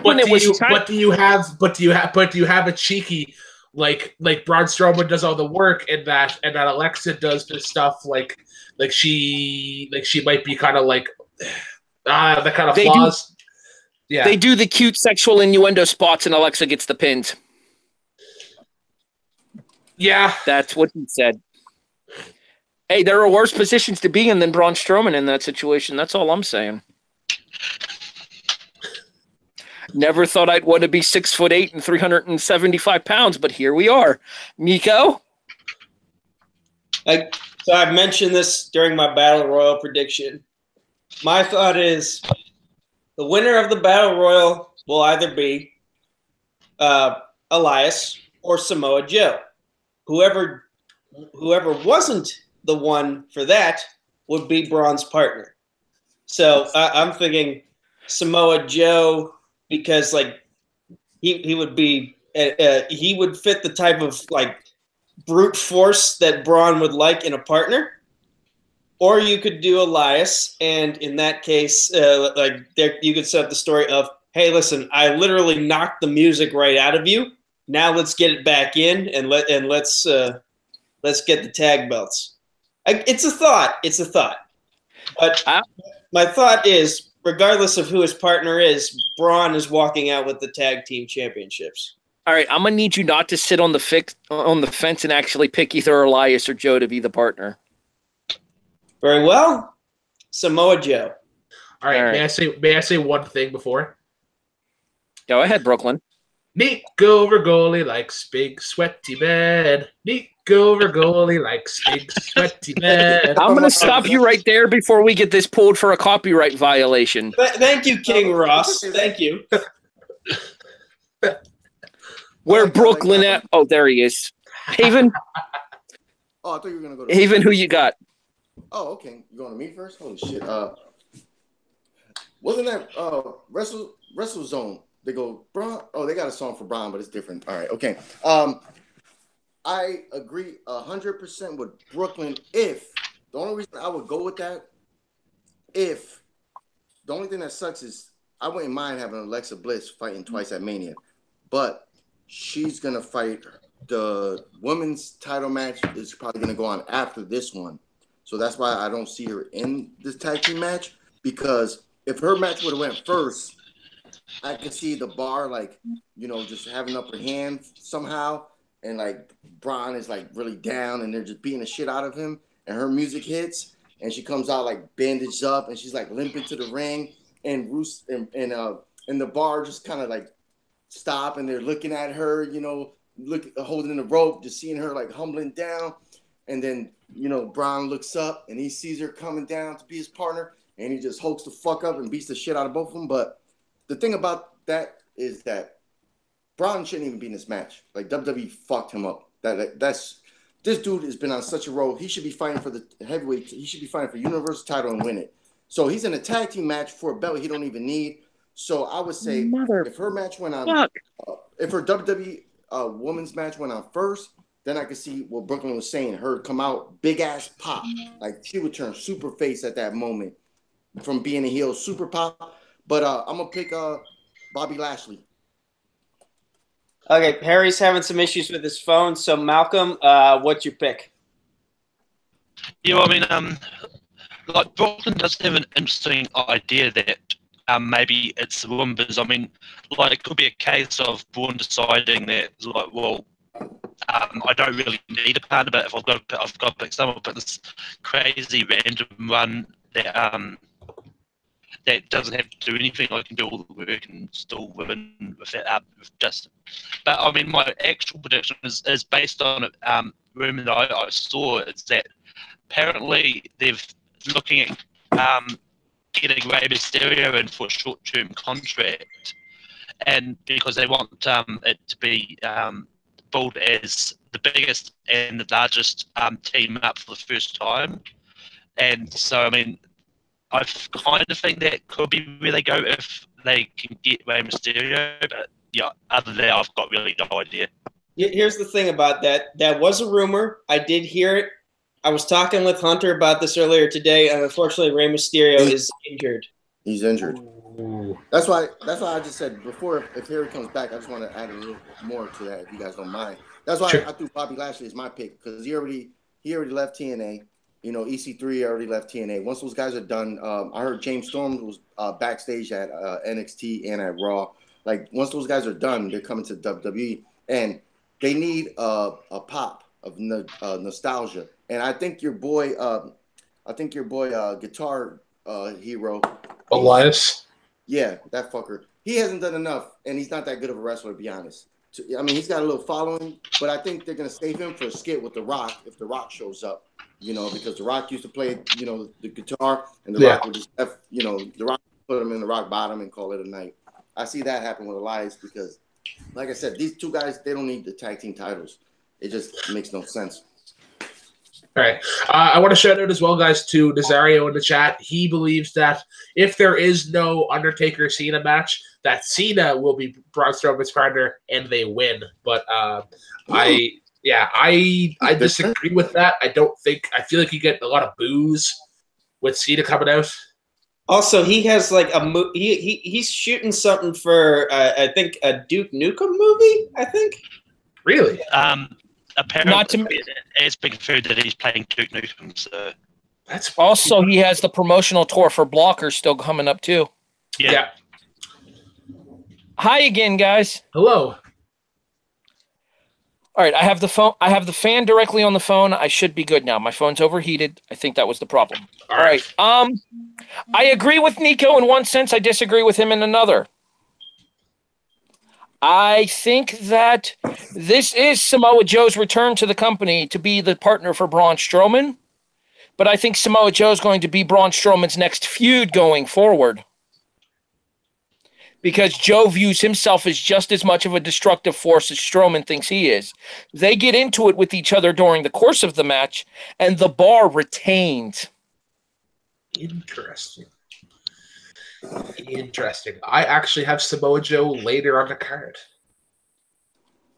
when it was. But do you have a cheeky like Braun Strowman does all the work and that Alexa does this stuff like she might be kind of like the kind of flaws. Yeah, they do the cute sexual innuendo spots and Alexa gets the pins. Yeah, that's what he said. Hey, there are worse positions to be in than Braun Strowman in that situation. That's all I'm saying. Never thought I'd want to be 6'8" and 375 pounds, but here we are. Nico? So I've mentioned this during my Battle Royal prediction. My thought is the winner of the Battle Royal will either be Elias or Samoa Joe. Whoever wasn't the one for that would be Braun's partner. So I'm thinking Samoa Joe because like he would be he would fit the type of like brute force that Braun would like in a partner. Or you could do Elias, and in that case, you could set up the story of, hey, listen, I literally knocked the music right out of you. Now let's get it back in, and let's get the tag belts. It's a thought. It's a thought. But my thought is, regardless of who his partner is, Braun is walking out with the tag team championships. All right, I'm gonna need you not to sit on the fence and actually pick either Elias or Joe to be the partner. Very well, Samoa Joe. All right. May I say one thing before? Go ahead, Brooklyn. Nico Vergoli likes big sweaty men. Nico Vergoli likes big sweaty men. I'm going to stop you right there before we get this pulled for a copyright violation. Thank you, King Ross. Thank you. Where Brooklyn at? Oh, there he is. Haven? Oh, I thought you were going to go to Haven, who you got? Oh, okay. You going to me first? Holy shit. Wasn't that Wrestle Zone? They go, Braun. Oh, they got a song for Braun, but it's different. All right, okay. I agree 100% with Brooklyn. If the only reason I would go with that, if the only thing that sucks is I wouldn't mind having Alexa Bliss fighting twice at Mania, but she's gonna fight the women's title match is probably gonna go on after this one. So that's why I don't see her in this tag team match, because if her match would have went first, I could see the bar, like, you know, just having upper hand somehow, and like Braun is like really down and they're just beating the shit out of him, and her music hits and she comes out like bandaged up and she's like limping to the ring, and Roos and the bar just kind of like stop and they're looking at her, you know, holding the rope, just seeing her like humbling down. And then, you know, Braun looks up and he sees her coming down to be his partner, and he just hulks the fuck up and beats the shit out of both of them. But the thing about that is that Braun shouldn't even be in this match. Like, WWE fucked him up. That's this dude has been on such a roll. He should be fighting for the heavyweight. He should be fighting for Universal title and win it. So he's in a tag team match for a belt he don't even need. So I would say if her match went on, if her WWE women's match went on first, then I could see what Brooklyn was saying. Her come out big ass pop, like she would turn super face at that moment from being a heel, super pop. But I'm gonna pick Bobby Lashley. Okay, Harry's having some issues with his phone. So Malcolm, what's your pick? Yeah, well, I mean, like Brooklyn does have an interesting idea that maybe it's the woman, because I mean, like it could be a case of Braun deciding that, like, well, I don't really need a partner, but if I've got to pick someone, but this crazy random one that that doesn't have to do anything. I can do all the work and still win with it just. But I mean, my actual prediction is based on a rumor that I saw. It's that apparently they're looking at getting Rey Mysterio in for a short-term contract, and because they want it to be billed as the biggest and the largest team up for the first time. And so, I mean, I kind of think that could be where they go if they can get Rey Mysterio. But yeah, other than that, I've got really no idea. Here's the thing about that. That was a rumor. I did hear it. I was talking with Hunter about this earlier today, and unfortunately, Rey Mysterio is injured. He's injured. Ooh. That's why I just said before, if Harry comes back, I just want to add a little more to that, if you guys don't mind. That's why I threw Bobby Lashley as my pick, because he already left TNA. You know, EC3 already left TNA. Once those guys are done, I heard James Storm was backstage at NXT and at Raw. Like, once those guys are done, they're coming to WWE, and they need a pop of nostalgia. And I think your boy, Guitar Hero, Elias. Yeah, that fucker. He hasn't done enough, and he's not that good of a wrestler, to be honest. I mean, he's got a little following, but I think they're gonna save him for a skit with The Rock if The Rock shows up. You know, because The Rock used to play, you know, the guitar, and The Yeah. Rock would just, you know, The Rock put him in the rock bottom and call it a night. I see that happen with Elias because, like I said, these two guys, they don't need the tag team titles. It just makes no sense. All right. I want to shout out as well, guys, to Nazario in the chat. He believes that if there is no Undertaker-Cena match, that Cena will be Braun Strowman's partner and they win. But I disagree with that. I feel like you get a lot of boos with Cena coming out. Also, he has like he's shooting something for I think a Duke Nukem movie. I think. Really? Apparently, it's been confirmed that he's playing Duke Nukem. So that's Also, he has the promotional tour for Blocker still coming up too. yeah. Hi again, guys. Hello. All right, I have the phone. I have the fan directly on the phone. I should be good now. My phone's overheated. I think that was the problem. All right. I agree with Nico in one sense. I disagree with him in another. I think that this is Samoa Joe's return to the company to be the partner for Braun Strowman. But I think Samoa Joe is going to be Braun Strowman's next feud going forward. Because Joe views himself as just as much of a destructive force as Strowman thinks he is. They get into it with each other during the course of the match, and the bar retained. Interesting. I actually have Samoa Joe later on the card.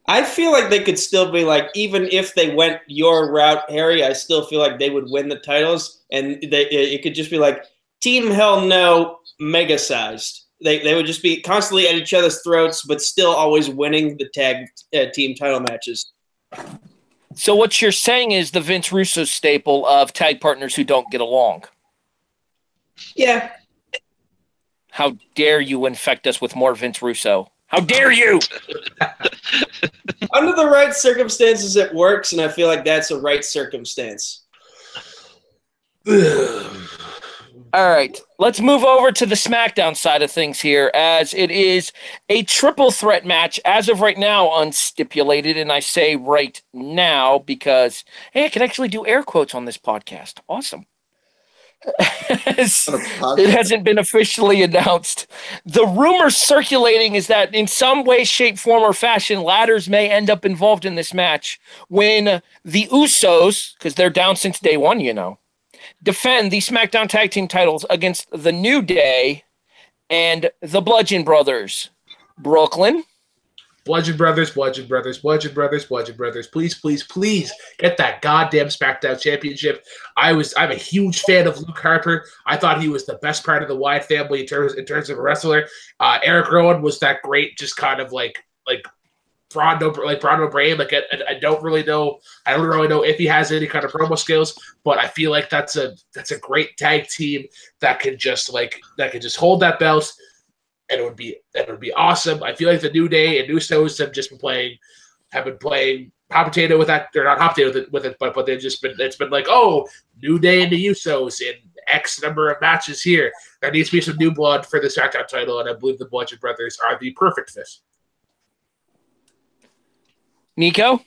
I feel like they could still be like, even if they went your route, Harry, I still feel like they would win the titles, and it could just be like Team Hell No, mega sized. They would just be constantly at each other's throats, but still always winning the tag team title matches. So what you're saying is the Vince Russo staple of tag partners who don't get along. Yeah. How dare you infect us with more Vince Russo? How dare you? Under the right circumstances, it works, and I feel like that's a right circumstance. All right, let's move over to the SmackDown side of things here, as it is a triple threat match as of right now, unstipulated, and I say right now because, hey, I can actually do air quotes on this podcast. Awesome. It hasn't been officially announced. The rumor circulating is that in some way, shape, form, or fashion, ladders may end up involved in this match when the Usos, because they're down since day one, you know, defend the SmackDown Tag Team titles against the New Day and the Bludgeon Brothers. Brooklyn. Bludgeon Brothers. Please, please get that goddamn SmackDown Championship. I'm a huge fan of Luke Harper. I thought he was the best part of the Wyatt family in terms of a wrestler. Eric Rowan was that great, just kind of like Braun O'Brien. Like I don't really know if he has any kind of promo skills, but I feel like that's a great tag team that can just hold that belt. And it would be awesome. I feel like the New Day and Usos have been playing hot potato with that. They're not hot potato with it, but it's been like, oh, New Day and the Usos in X number of matches here. There needs to be some new blood for the SmackDown title, and I believe the Bludgeon Brothers are the perfect fit. Nico?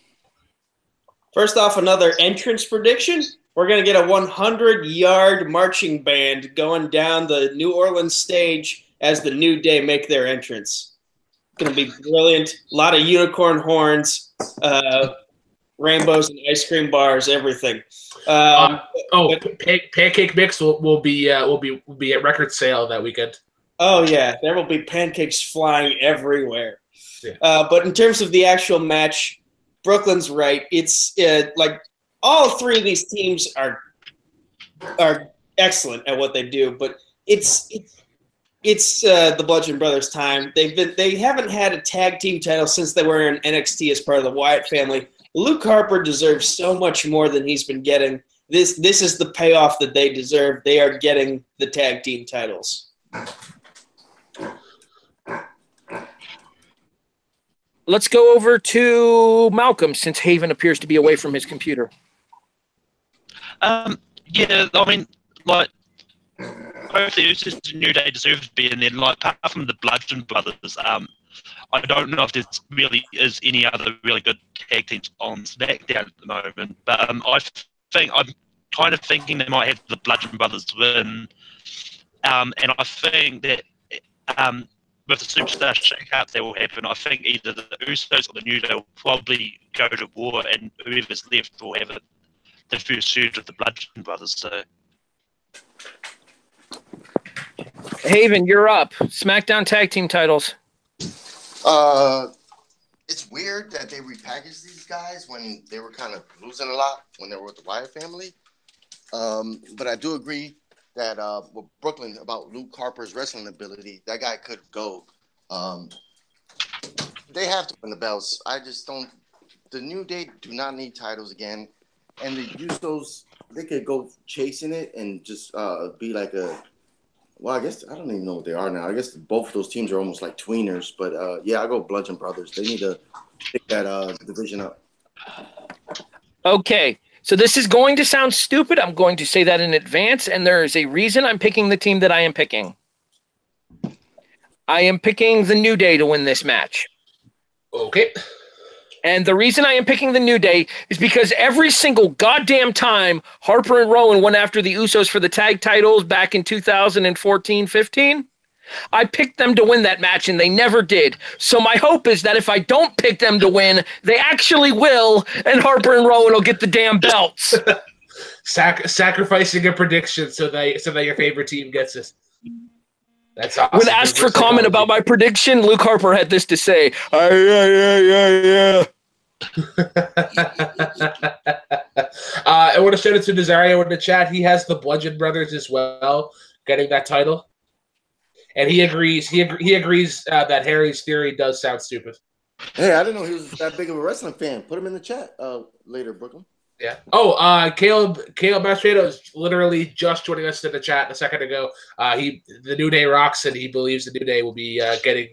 First off, another entrance prediction. We're going to get a 100-yard marching band going down the New Orleans stage as the New Day make their entrance. It's going to be brilliant. A lot of unicorn horns, rainbows and ice cream bars, everything. Pancake Mix will be at record sale that weekend. Oh yeah, there will be pancakes flying everywhere. Yeah. But in terms of the actual match, Brooklyn's right. It's like all three of these teams are excellent at what they do, but it's the Bludgeon Brothers time. They haven't had a tag team title since they were in NXT as part of the Wyatt family. Luke Harper deserves so much more than he's been getting. This is the payoff that they deserve. They are getting the tag team titles. Let's go over to Malcolm, since Haven appears to be away from his computer. Yeah, I mean, like, both the Usos and New Day deserve to be in there. Like, apart from the Bludgeon Brothers, I don't know if there really is any other really good tag teams on SmackDown at the moment. But I think kind of thinking they might have the Bludgeon Brothers win. And I think that with the Superstar shake-up that will happen, I think either the Usos or the New Day will probably go to war, and whoever's left will have the first shoot of the Bludgeon Brothers. So, Haven, you're up. SmackDown Tag Team titles. It's weird that they repackaged these guys when they were kind of losing a lot when they were with the Wyatt family. But I do agree that with Brooklyn about Luke Harper's wrestling ability, that guy could go. They have to win the belts. I just don't. The New Day do not need titles again, and the Usos, they could go chasing it and just be like a. Well, I guess I don't even know what they are now. I guess both of those teams are almost like tweeners. But yeah, I go Bludgeon Brothers. They need to pick that division up. Okay. So this is going to sound stupid. I'm going to say that in advance, and there is a reason I'm picking the team that I am picking. I am picking the New Day to win this match. Okay. And the reason I am picking the New Day is because every single goddamn time Harper and Rowan went after the Usos for the tag titles back in 2014-15, I picked them to win that match, and they never did. So my hope is that if I don't pick them to win, they actually will, and Harper and Rowan will get the damn belts. Sacrificing a prediction so that your favorite team gets it. That's awesome. When asked for comment about my prediction, Luke Harper had this to say. Yeah. I want to shout out to Nazario in the chat. He has the Bludgeon Brothers as well, getting that title. And he agrees. He agrees that Harry's theory does sound stupid. Hey, I didn't know he was that big of a wrestling fan. Put him in the chat later, Brooklyn. Yeah. Oh, Caleb Mastrado is literally just joining us in the chat a second ago. The New Day rocks, and he believes the New Day will be getting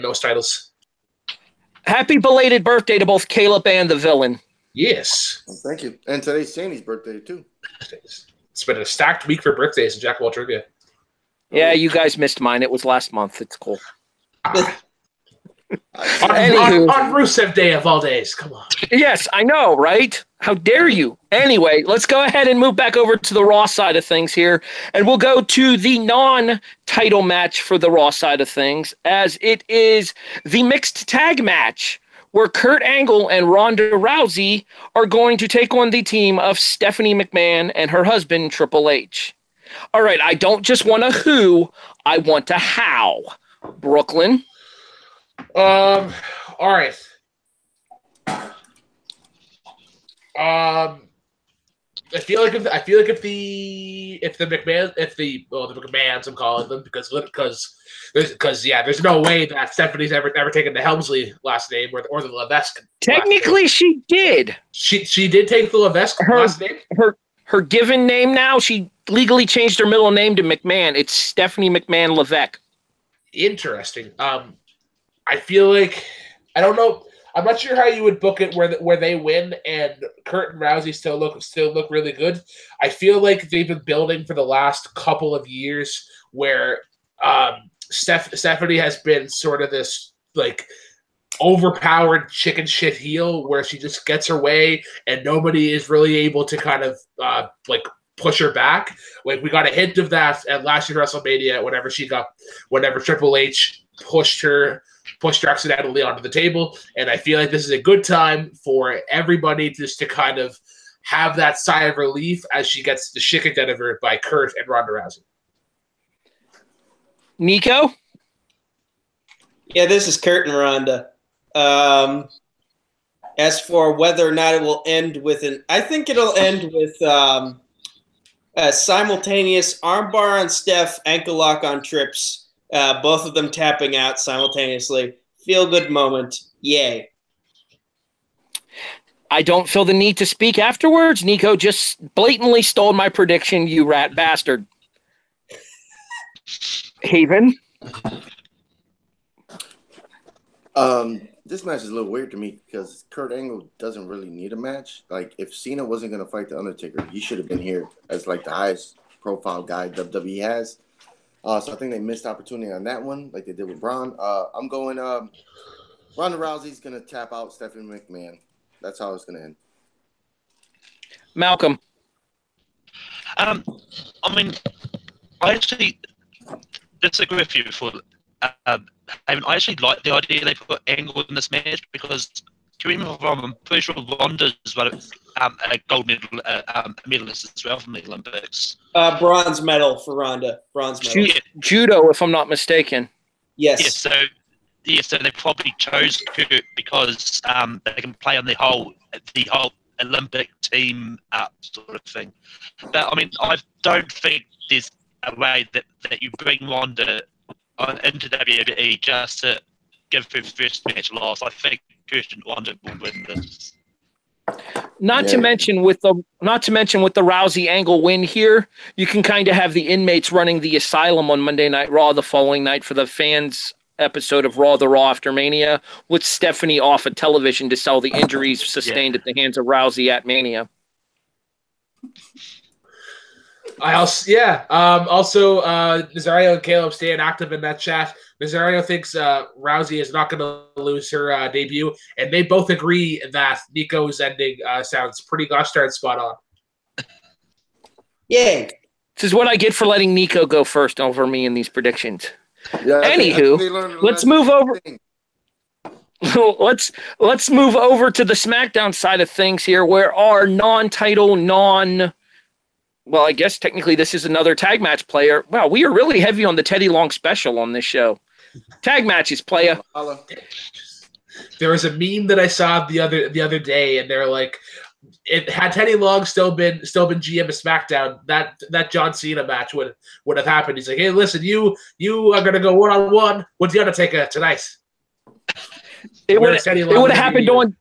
those titles. Happy belated birthday to both Caleb and the villain. Yes. Well, thank you. And today's Sandy's birthday too. It's been a stacked week for birthdays in Jack Wall Trivia. Yeah, you guys missed mine. It was last month. It's cool. On Rusev Day of all days. Come on. Yes, I know, right? How dare you? Anyway, let's go ahead and move back over to the Raw side of things here. And we'll go to the non-title match for the Raw side of things, as it is the mixed tag match where Kurt Angle and Ronda Rousey are going to take on the team of Stephanie McMahon and her husband, Triple H. All right, I don't just want a who, I want a how. Brooklyn? All right. I feel like if the McMahons, I'm calling them because there's no way that Stephanie's ever taken the Helmsley last name or the Levesque. Technically, she did. She did take the Levesque last name. Her given name now, she legally changed her middle name to McMahon. It's Stephanie McMahon Levesque. Interesting. I feel like I don't know. I'm not sure how you would book it where they win and Kurt and Rousey still look really good. I feel like they've been building for the last couple of years where Stephanie has been sort of this like overpowered chicken shit heel where she just gets her way and nobody is really able to kind of like push her back. Like we got a hint of that at last year's WrestleMania whenever Triple H pushed her accidentally onto the table, and I feel like this is a good time for everybody just to kind of have that sigh of relief as she gets the shit kicked out of her by Kurt and Ronda Rousey. Nico? Yeah, this is Kurt and Ronda. As for whether or not it will end with I think it'll end with a simultaneous armbar on Steph, ankle lock on Trips. Both of them tapping out simultaneously. Feel good moment. Yay. I don't feel the need to speak afterwards. Nico just blatantly stole my prediction, you rat bastard. Haven? This match is a little weird to me because Kurt Angle doesn't really need a match. Like, if Cena wasn't going to fight The Undertaker, he should have been here as, like, the highest profile guy WWE has. So I think they missed opportunity on that one, like they did with Braun. I'm going Ronda Rousey's going to tap out Stephanie McMahon. That's how it's going to end. Malcolm. I mean, I actually disagree with you for. I actually like the idea they put Angle in this match because I'm pretty sure Ronda's a gold medalist as well from the Olympics. Bronze medal for Ronda. Bronze medal. Judo, if I'm not mistaken. Yes. So they probably chose Kurt because they can play on the whole Olympic team sort of thing. But I mean, I don't think there's a way that you bring Ronda into WWE just to give her first match loss. I think Kirsten Ronda will win this. Not to mention with the Rousey Angle win here, you can kind of have the inmates running the asylum on Monday Night Raw the following night for the fans episode of Raw the Raw After Mania with Stephanie off of television to sell the injuries sustained at the hands of Rousey at Mania. Also, Nazario and Caleb staying active in that chat. Nazario thinks Rousey is not going to lose her debut, and they both agree that Nico's ending sounds pretty gosh darn spot on. Yay. This is what I get for letting Nico go first over me in these predictions. Yeah, Anywho, let's move over. Let's move over to the SmackDown side of things here, where our well, I guess technically this is another tag match player. Wow, we are really heavy on the Teddy Long special on this show. Tag matches, playa. There was a meme that I saw the other day, and they're like, "It had Teddy Long still been GM of SmackDown, that John Cena match would have happened." He's like, "Hey, listen, you are gonna go 1-on-1 with the Undertaker tonight." It would have happened on.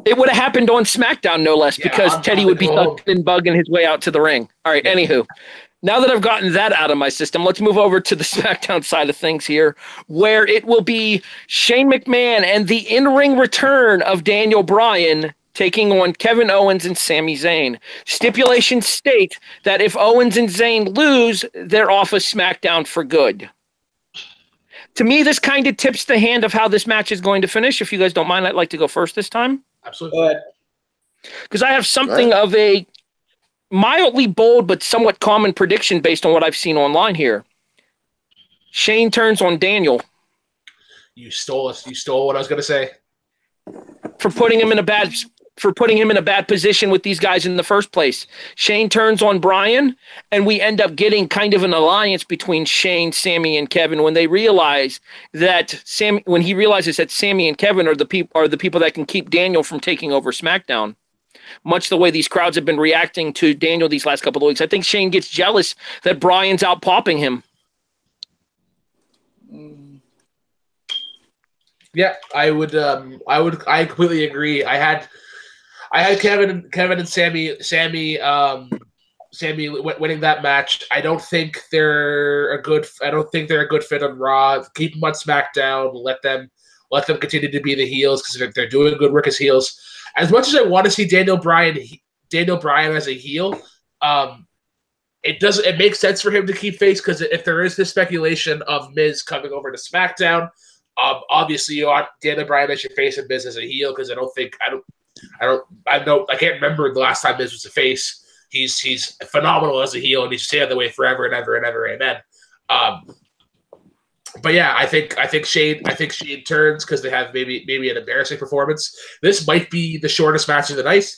It would have happened on SmackDown, no less, because Teddy would be thugging and bugging his way out to the ring. All right, anywho. Now that I've gotten that out of my system, let's move over to the SmackDown side of things here, where it will be Shane McMahon and the in-ring return of Daniel Bryan taking on Kevin Owens and Sami Zayn. Stipulations state that if Owens and Zayn lose, they're off of SmackDown for good. To me, this kind of tips the hand of how this match is going to finish. If you guys don't mind, I'd like to go first this time. Absolutely. Because I have something of a mildly bold but somewhat common prediction based on what I've seen online here. Shane turns on Daniel. You stole it. You stole what I was going to say. For putting him in a bad position with these guys in the first place. Shane turns on Bryan, and we end up getting kind of an alliance between Shane, Sami, and Kevin when they realize that when he realizes that Sami and Kevin are the people that can keep Daniel from taking over SmackDown. Much the way these crowds have been reacting to Daniel these last couple of weeks. I think Shane gets jealous that Bryan's out popping him. Yeah, I completely agree. I had Kevin and Sami winning that match. I don't think they're a good fit on Raw. Keep them on SmackDown. Let them continue to be the heels because they're doing good work as heels. As much as I want to see Daniel Bryan as a heel, it makes sense for him to keep face because if there is this speculation of Miz coming over to SmackDown, obviously you want Daniel Bryan as your face and Miz as a heel because I can't remember the last time Miz was a face. He's phenomenal as a heel and he's stayed that way forever and ever and ever. Amen. But yeah, I think Shane turns because they have maybe an embarrassing performance. This might be the shortest match of the night.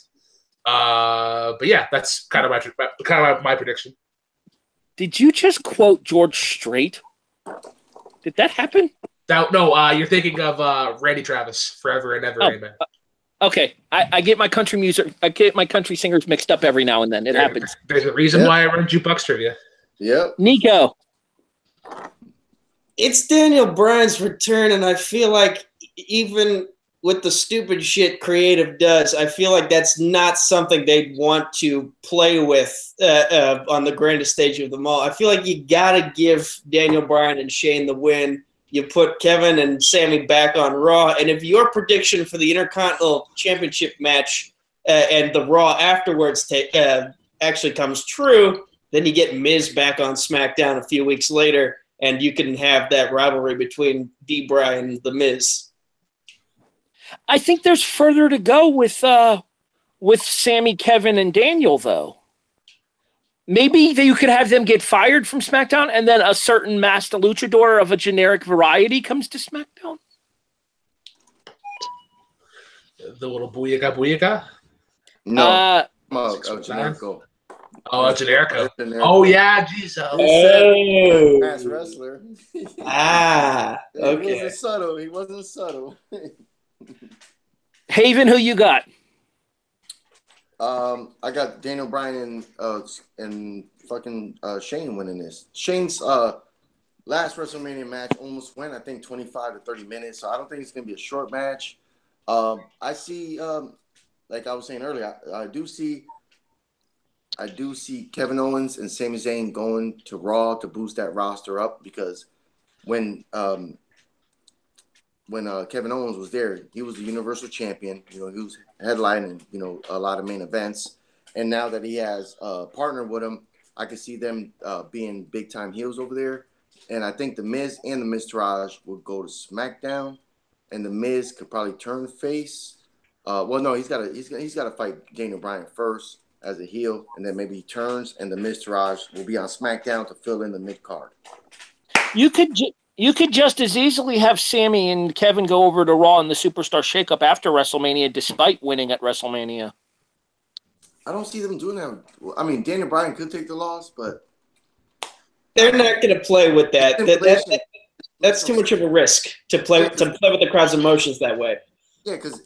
But yeah, that's kind of my prediction. Did you just quote George Strait? Did that happen? No, you're thinking of Randy Travis, Forever and Ever. Amen. Okay, I get my country music. I get my country singers mixed up every now and then. It happens. There's a reason why I run jukebox trivia. Yep. Nico. It's Daniel Bryan's return, and I feel like even with the stupid shit creative does, I feel like that's not something they'd want to play with on the grandest stage of them all. I feel like you got to give Daniel Bryan and Shane the win. You put Kevin and Sami back on Raw, and if your prediction for the Intercontinental Championship match and the Raw afterwards actually comes true, then you get Miz back on SmackDown a few weeks later, and you can have that rivalry between D. Bryan and The Miz. I think there's further to go with Sami, Kevin, and Daniel, though. Maybe you could have them get fired from SmackDown, and then a certain master luchador of a generic variety comes to SmackDown. The little booyaka booyaka? No. Generico. Oh, Generico. Oh, yeah, jeez. Oh. Mass wrestler. Okay. He wasn't subtle. Haven, who you got? I got Daniel Bryan and fucking Shane winning this. Shane's last WrestleMania match almost went, I think, 25 to 30 minutes. So I don't think it's gonna be a short match. I see, like I was saying earlier, I do see Kevin Owens and Sami Zayn going to Raw to boost that roster up, because when Kevin Owens was there, he was the Universal Champion. You know, he was headlining, you know, a lot of main events. And now that he has a partner with him, I can see them being big time heels over there. And I think the Miz and the Miztourage will go to SmackDown, and the Miz could probably turn face. Well, no, he's got to fight Daniel Bryan first as a heel, and then maybe he turns, and the Miztourage will be on SmackDown to fill in the mid card. You could just as easily have Sammy and Kevin go over to Raw in the Superstar Shakeup after WrestleMania, despite winning at WrestleMania. I don't see them doing that. I mean, Daniel Bryan could take the loss, but they're not going to play with that. That's too much of a risk to play with the crowd's emotions that way. Yeah, because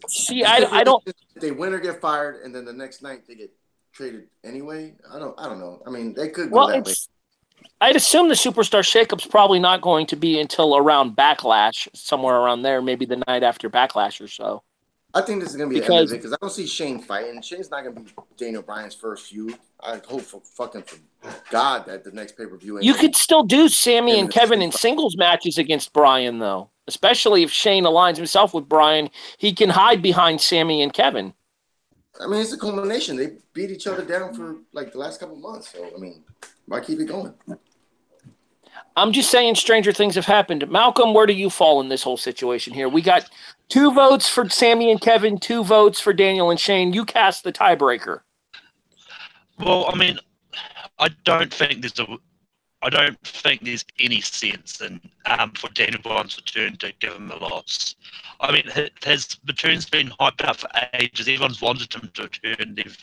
I don't. They win or get fired, and then the next night they get traded anyway. I don't know. I mean, they could go that way. I'd assume the Superstar Shakeup's probably not going to be until around Backlash, somewhere around there, maybe the night after Backlash or so. I think this is going to be the end of it, because I don't see Shane fighting. Shane's not going to be Daniel Bryan's first feud. I hope for God that the next pay-per-view. You could still do Sammy and Kevin in singles matches against Bryan, though. Especially if Shane aligns himself with Bryan, he can hide behind Sammy and Kevin. I mean, it's a culmination. They beat each other down for like the last couple of months. So, I mean, why keep it going? I'm just saying stranger things have happened. Malcolm, where do you fall in this whole situation here? We got 2 votes for Sammy and Kevin, 2 votes for Daniel and Shane. You cast the tiebreaker. Well, I mean, I don't think there's any sense in for Daniel Bryan's return to give him a loss. I mean, his return's been hyped up for ages. Everyone's wanted him to return. They've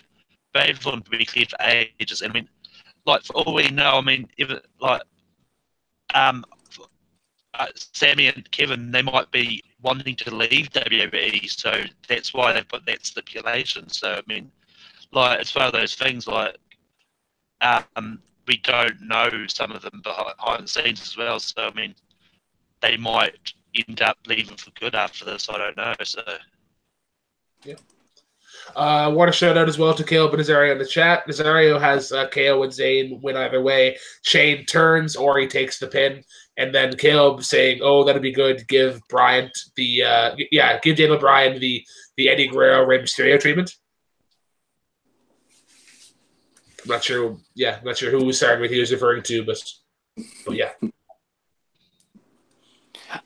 waited for him to be cleared for ages. And I mean, like, for all we know, I mean, Sammy and Kevin, they might be wanting to leave WWE, so that's why they put that stipulation. So, I mean, like, it's one of those things, like, we don't know some of them behind the scenes as well. So, I mean, they might end up leaving for good after this. I don't know. So, yeah. I want to shout out as well to Caleb and Nazario in the chat. Nazario has KO and Zayn win either way. Shane turns or he takes the pin. And then Caleb saying, "Oh, that'd be good. Give Bryant give Daniel Bryan the Eddie Guerrero Rey Mysterio treatment." I'm not sure. Yeah, I'm not sure who was starting with he was referring to, but yeah.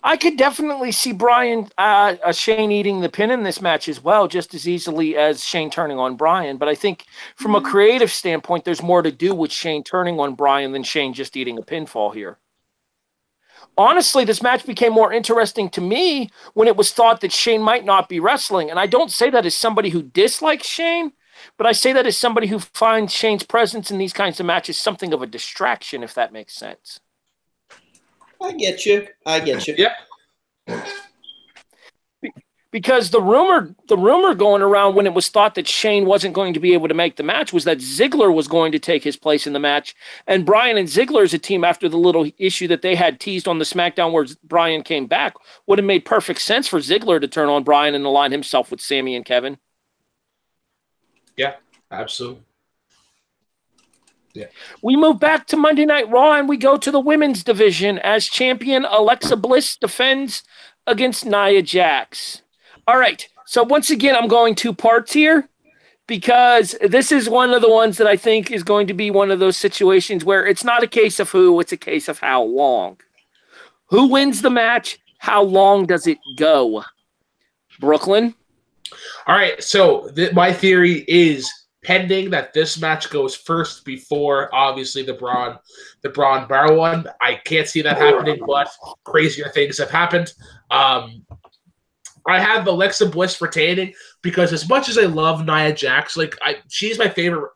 I could definitely see Shane eating the pin in this match as well, just as easily as Shane turning on Bryan. But I think from a creative standpoint, there's more to do with Shane turning on Bryan than Shane just eating a pinfall here. Honestly, this match became more interesting to me when it was thought that Shane might not be wrestling. And I don't say that as somebody who dislikes Shane, but I say that as somebody who finds Shane's presence in these kinds of matches something of a distraction, if that makes sense. I get you. Yeah. Because the rumor going around when it was thought that Shane wasn't going to be able to make the match was that Ziggler was going to take his place in the match. And Bryan and Ziggler as a team, after the little issue that they had teased on the SmackDown where Bryan came back, would have made perfect sense for Ziggler to turn on Bryan and align himself with Sammy and Kevin. Yeah, absolutely. Yeah. We move back to Monday Night Raw and we go to the women's division as champion Alexa Bliss defends against Nia Jax. All right, so once again, I'm going 2 parts here because this is one of the ones that I think is going to be one of those situations where it's not a case of who, it's a case of how long. Who wins the match? How long does it go? Brooklyn? All right, so my theory is pending that this match goes first before obviously the Braun Bar one. I can't see that happening, but crazier things have happened. I have Alexa Bliss retaining because as much as I love Nia Jax, she's my favorite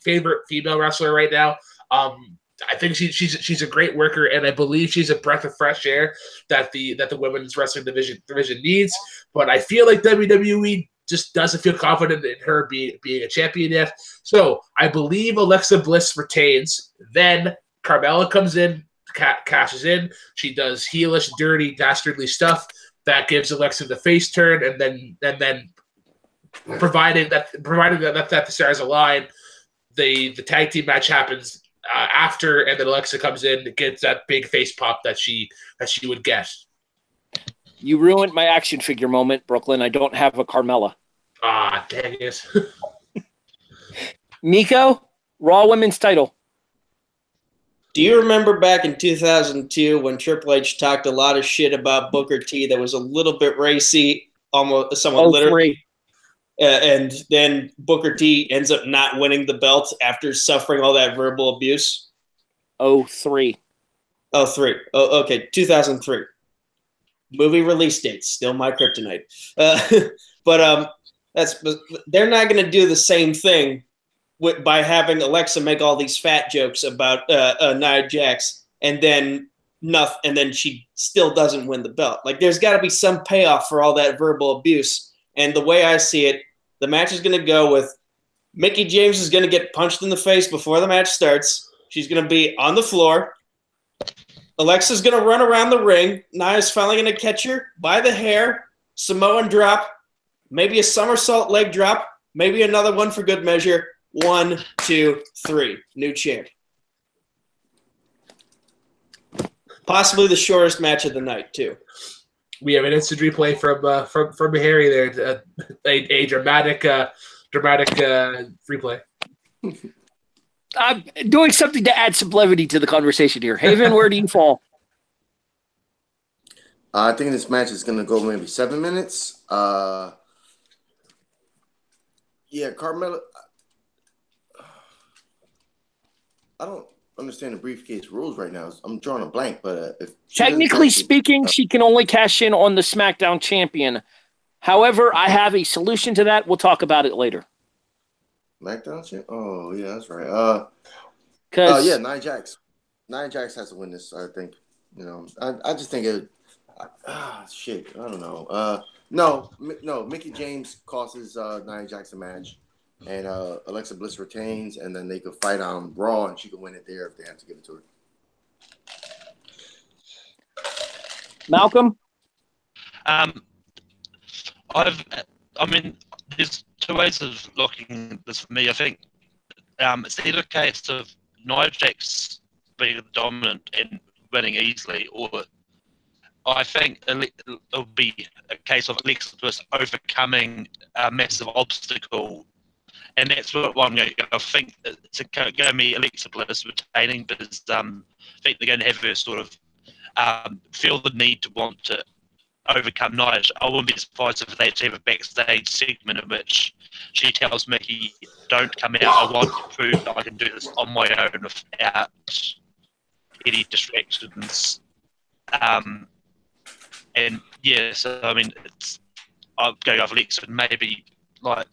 female wrestler right now. I think she's a great worker, and I believe she's a breath of fresh air that the women's wrestling division needs. But I feel like WWE just doesn't feel confident in her being a champion yet. So I believe Alexa Bliss retains. Then Carmella comes in, cashes in. She does heelish, dirty, dastardly stuff that gives Alexa the face turn, and then provided that the stars align, the tag team match happens after, and then Alexa comes in and gets that big face pop that she would get. You ruined my action figure moment, Brooklyn. I don't have a Carmella. Ah, dang it. Nico, Raw Women's title. Do you remember back in 2002 when Triple H talked a lot of shit about Booker T that was a little bit racy, almost somewhat literal? And then Booker T ends up not winning the belt after suffering all that verbal abuse? 03. Oh, okay, 2003. Movie release date, still my kryptonite. But they're not going to do the same thing by having Alexa make all these fat jokes about Nia Jax, and then she still doesn't win the belt. Like, there's got to be some payoff for all that verbal abuse. And the way I see it, the match is going to go with Mickie James is going to get punched in the face before the match starts. She's going to be on the floor. Alexa's going to run around the ring. Nia's finally going to catch her by the hair, Samoan drop, maybe a somersault leg drop, maybe another one for good measure. 1, 2, 3. New champ. Possibly the shortest match of the night, too. We have an instant replay from Harry there. A dramatic replay. I'm doing something to add some levity to the conversation here. Haven, where do you fall? I think this match is going to go maybe 7 minutes. Yeah, Carmella. I don't understand the briefcase rules right now. I'm drawing a blank, but if technically speaking, she can only cash in on the SmackDown champion. However, I have a solution to that. We'll talk about it later. SmackDown champion? Oh, yeah, that's right. Yeah, Nia Jax. Nia Jax has to win this, I think. You know, I just think it. Shit, I don't know. No, Mickie James causes Nia Jax a match. And Alexa Bliss retains, and then they could fight on Raw, and she could win it there if they have to give it to her. Malcolm? There's two ways of looking at this for me. I think it's either a case of Nia Jax being the dominant and winning easily, or I think it'll be a case of Alexa Bliss overcoming a massive obstacle. And that's what I'm going to go. I think it's going to be Alexa Bliss retaining, because I think they're going to have her sort of feel the need to want to overcome Nia. I wouldn't be surprised if they have a backstage segment in which she tells Mickie, "Don't come out. I want to prove that I can do this on my own without any distractions." And yeah, so I mean, I'll go with Alexa, maybe like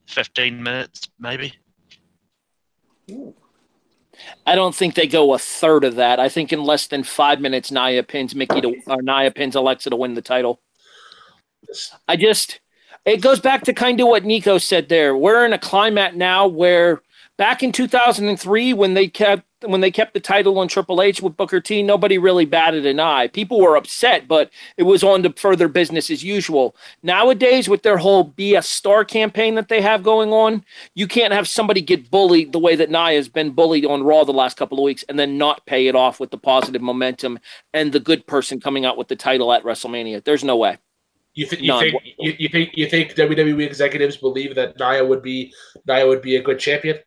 15 minutes, maybe. Ooh. I don't think they go a third of that. I think in less than 5 minutes, Nia pins Alexa to win the title. It goes back to kind of what Nico said there. We're in a climate now where back in 2003, when they kept the title on Triple H with Booker T, nobody really batted an eye. People were upset, but it was on to further business as usual. Nowadays, with their whole Be a Star campaign that they have going on, you can't have somebody get bullied the way that Nia's been bullied on Raw the last couple of weeks and then not pay it off with the positive momentum and the good person coming out with the title at WrestleMania. There's no way. You think WWE executives believe that Nia would be a good champion?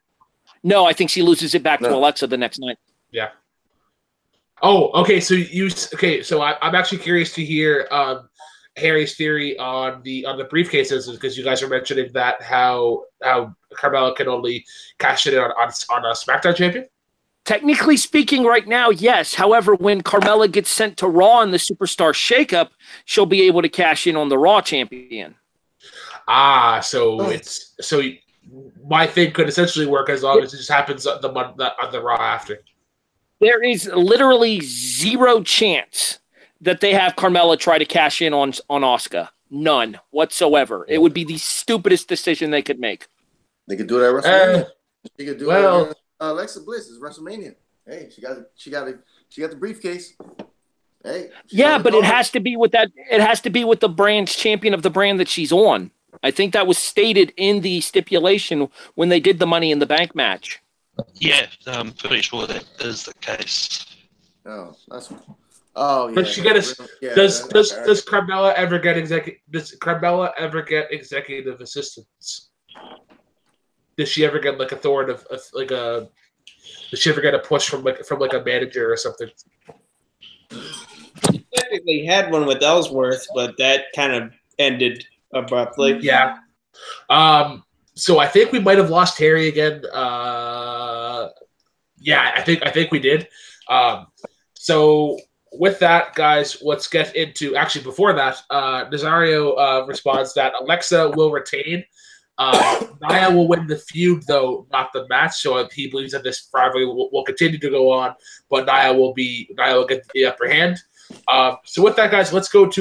No, I think she loses it back to Alexa the next night. Yeah. Oh, okay. So I'm actually curious to hear. Harry's theory on the briefcases, because you guys were mentioning that how Carmella can only cash it in on a SmackDown champion. Technically speaking, right now, yes. However, when Carmella gets sent to Raw in the Superstar Shakeup, she'll be able to cash in on the Raw champion. So my thing could essentially work as long as it just happens on the Raw after. There is literally zero chance that they have Carmella try to cash in on Asuka. None whatsoever. It would be the stupidest decision they could make. They could do it at WrestleMania. They could do it against Alexa Bliss. It's WrestleMania. Hey, she got the briefcase. Hey. Yeah, but it has to be with that. It has to be with the brand's champion of the brand that she's on. I think that was stated in the stipulation when they did the Money in the Bank match. Yeah, I'm pretty sure that is the case. Oh, that's. Oh, yeah. But she does Carmella ever get executive assistants? Does she ever get like authoritative does she ever get a push from a manager or something? She technically had one with Ellsworth, but that kind of ended abruptly. Yeah. So I think we might have lost Harry again. Yeah, I think we did. So with that, guys, let's get into. Actually, before that, Nazario responds that Alexa will retain. Nia will win the feud, though not the match. So he believes that this rivalry will continue to go on, but Nia will get the upper hand. So with that, guys, let's go over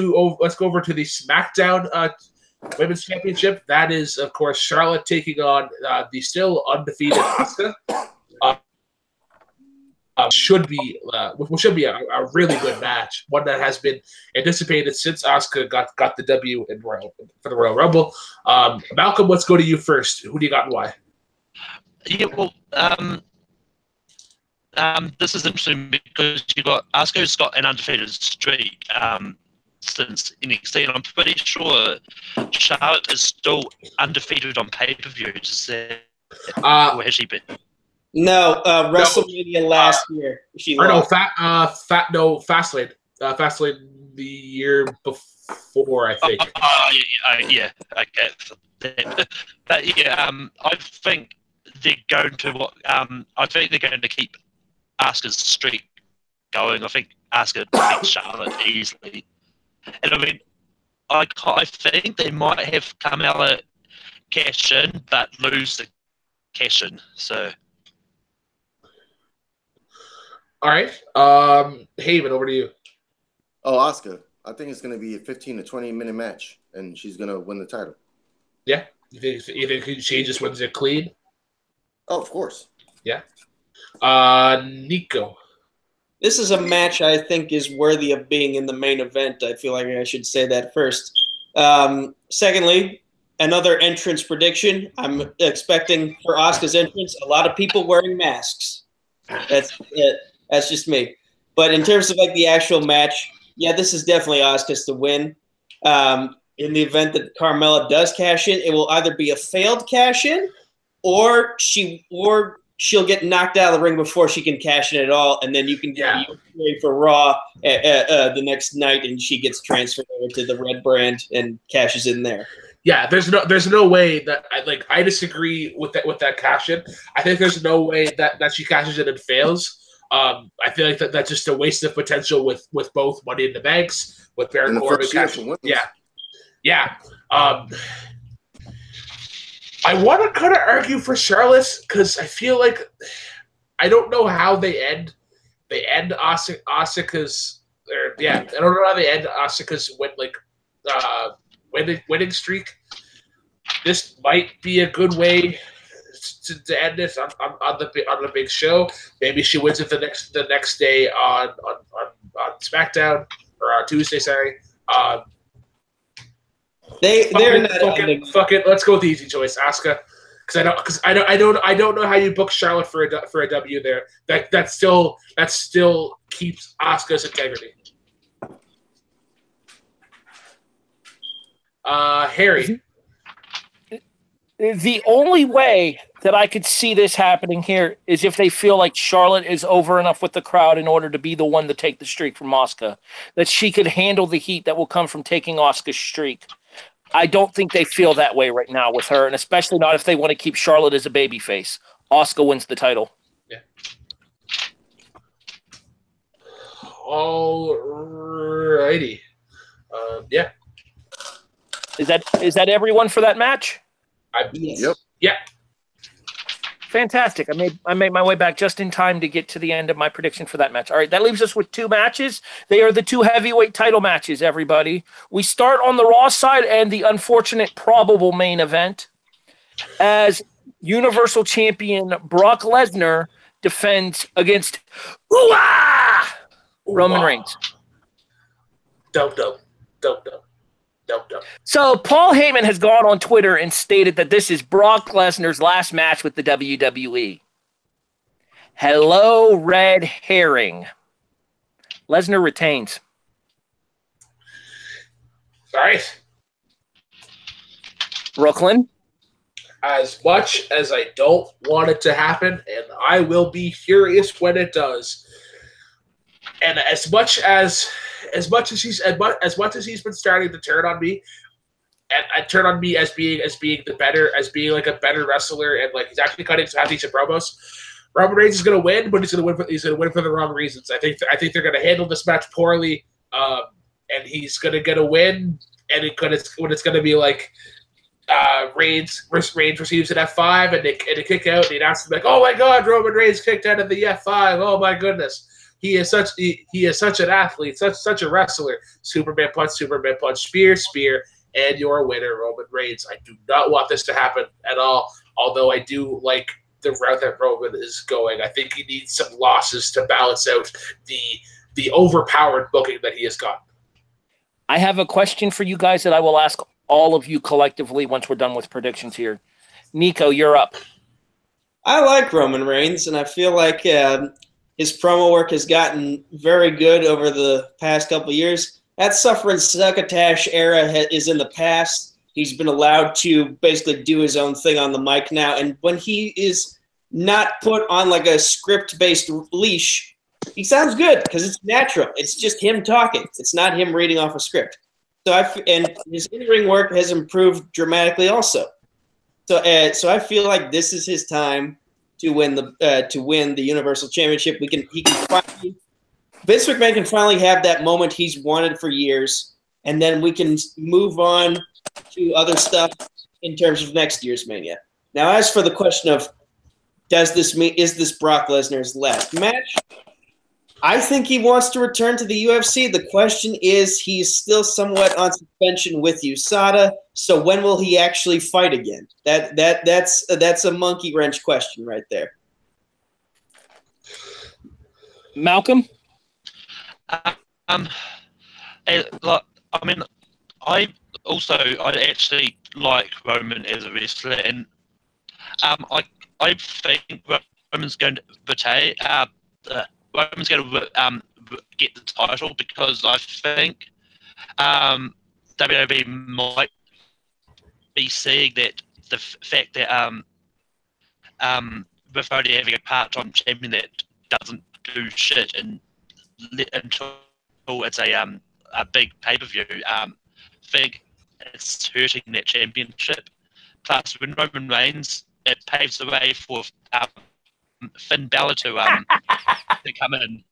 to the SmackDown Women's Championship. That is, of course, Charlotte taking on the still undefeated Asuka. Should be a really good match, one that has been anticipated since Asuka got the W for the Royal Rumble. Malcolm, let's go to you first. Who do you got and why? Yeah, well, this is interesting because Asuka's got an undefeated streak since NXT, and I'm pretty sure Charlotte is still undefeated on pay-per-views. Where has she been? No, WrestleMania last year. She lost. Fastlane. Fastlane the year before, I think. Yeah, okay. But yeah, I think they're going to keep Asuka's streak going. I think Asuka beats Charlotte easily, and I mean, I think they might have Carmella cash in, but lose the cash in. So. All right. Haven, over to you. Oh, Asuka. I think it's going to be a 15 to 20-minute match, and she's going to win the title. Yeah? You think she just wins it clean? Oh, of course. Yeah. Nico. This is a match I think is worthy of being in the main event. I feel like I should say that first. Secondly, another entrance prediction. I'm expecting for Asuka's entrance a lot of people wearing masks. That's it. That's just me. But in terms of like the actual match, yeah, this is definitely Asuka's to win. In the event that Carmella does cash in, it will either be a failed cash in, or she'll get knocked out of the ring before she can cash in at all, and then you can get ready for Raw the next night, and she gets transferred over to the red brand and cashes in there. Yeah, there's no way that I disagree with that cash in. I think there's no way that she cashes in and fails. I feel like that's just a waste of potential with both Money in the Banks, with Baron Corbin cashing. Yeah. I want to kind of argue for Charlotte because I feel like I don't know how they end Asuka's. I don't know how they end Asuka's winning streak. This might be a good way to end this on the big show. Maybe she wins it the next day on SmackDown or on Tuesday. Sorry. They're not fuck it. Let's go with the easy choice, Asuka. Because I don't know how you book Charlotte for a W there. That still keeps Asuka's integrity. Harry. The only way that I could see this happening here is if they feel like Charlotte is over enough with the crowd in order to be the one to take the streak from Asuka, that she could handle the heat that will come from taking Asuka's streak. I don't think they feel that way right now with her, and especially not if they want to keep Charlotte as a babyface. Asuka wins the title. Yeah. Alrighty. Yeah. Is that everyone for that match? Yep. Yeah. Fantastic. I made my way back just in time to get to the end of my prediction for that match. All right, that leaves us with 2 matches. They are the 2 heavyweight title matches, everybody. We start on the Raw side and the unfortunate probable main event as Universal Champion Brock Lesnar defends against Roman Reigns. Dope. So Paul Heyman has gone on Twitter and stated that this is Brock Lesnar's last match with the WWE. Hello, red herring. Lesnar retains. Sorry. Brooklyn. As much as I don't want it to happen, and I will be furious when it does. And as much as he's been starting to turn on me, and turn on me as being like a better wrestler, and like he's actually cutting some decent promos. Roman Reigns is going to win, but he's going to win for the wrong reasons. I think they're going to handle this match poorly, and he's going to get a win, and it's going to be like Reigns receives an F5 and they kick out, and he announces like, "Oh my God, Roman Reigns kicked out of the F5! Oh my goodness." He is such an athlete, such a wrestler. Superman punch, spear, and you're a winner, Roman Reigns. I do not want this to happen at all, although I do like the route that Roman is going. I think he needs some losses to balance out the overpowered booking that he has gotten. I have a question for you guys that I will ask all of you collectively once we're done with predictions here. Nico, you're up. I like Roman Reigns, and I feel like his promo work has gotten very good over the past couple of years. That suffering succotash era is in the past. He's been allowed to basically do his own thing on the mic now. And when he is not put on like a script-based leash, he sounds good because it's natural. It's just him talking. It's not him reading off a script. And his in-ring work has improved dramatically also. So I feel like this is his time to win the Universal Championship. Vince McMahon can finally have that moment he's wanted for years, and then we can move on to other stuff in terms of next year's Mania. Now, as for the question of is this Brock Lesnar's last match? I think he wants to return to the UFC. The question is, he's still somewhat on suspension with USADA. So when will he actually fight again? That's a monkey wrench question right there. Malcolm? I actually like Roman as a wrestler, and I think Roman's going to retain. Roman's going to get the title because I think WWE might be seeing that the fact that with only having a part-time champion that doesn't do shit until it's a big pay-per-view, think it's hurting that championship. Plus, when Roman Reigns, it paves the way for Finn Balor to come in.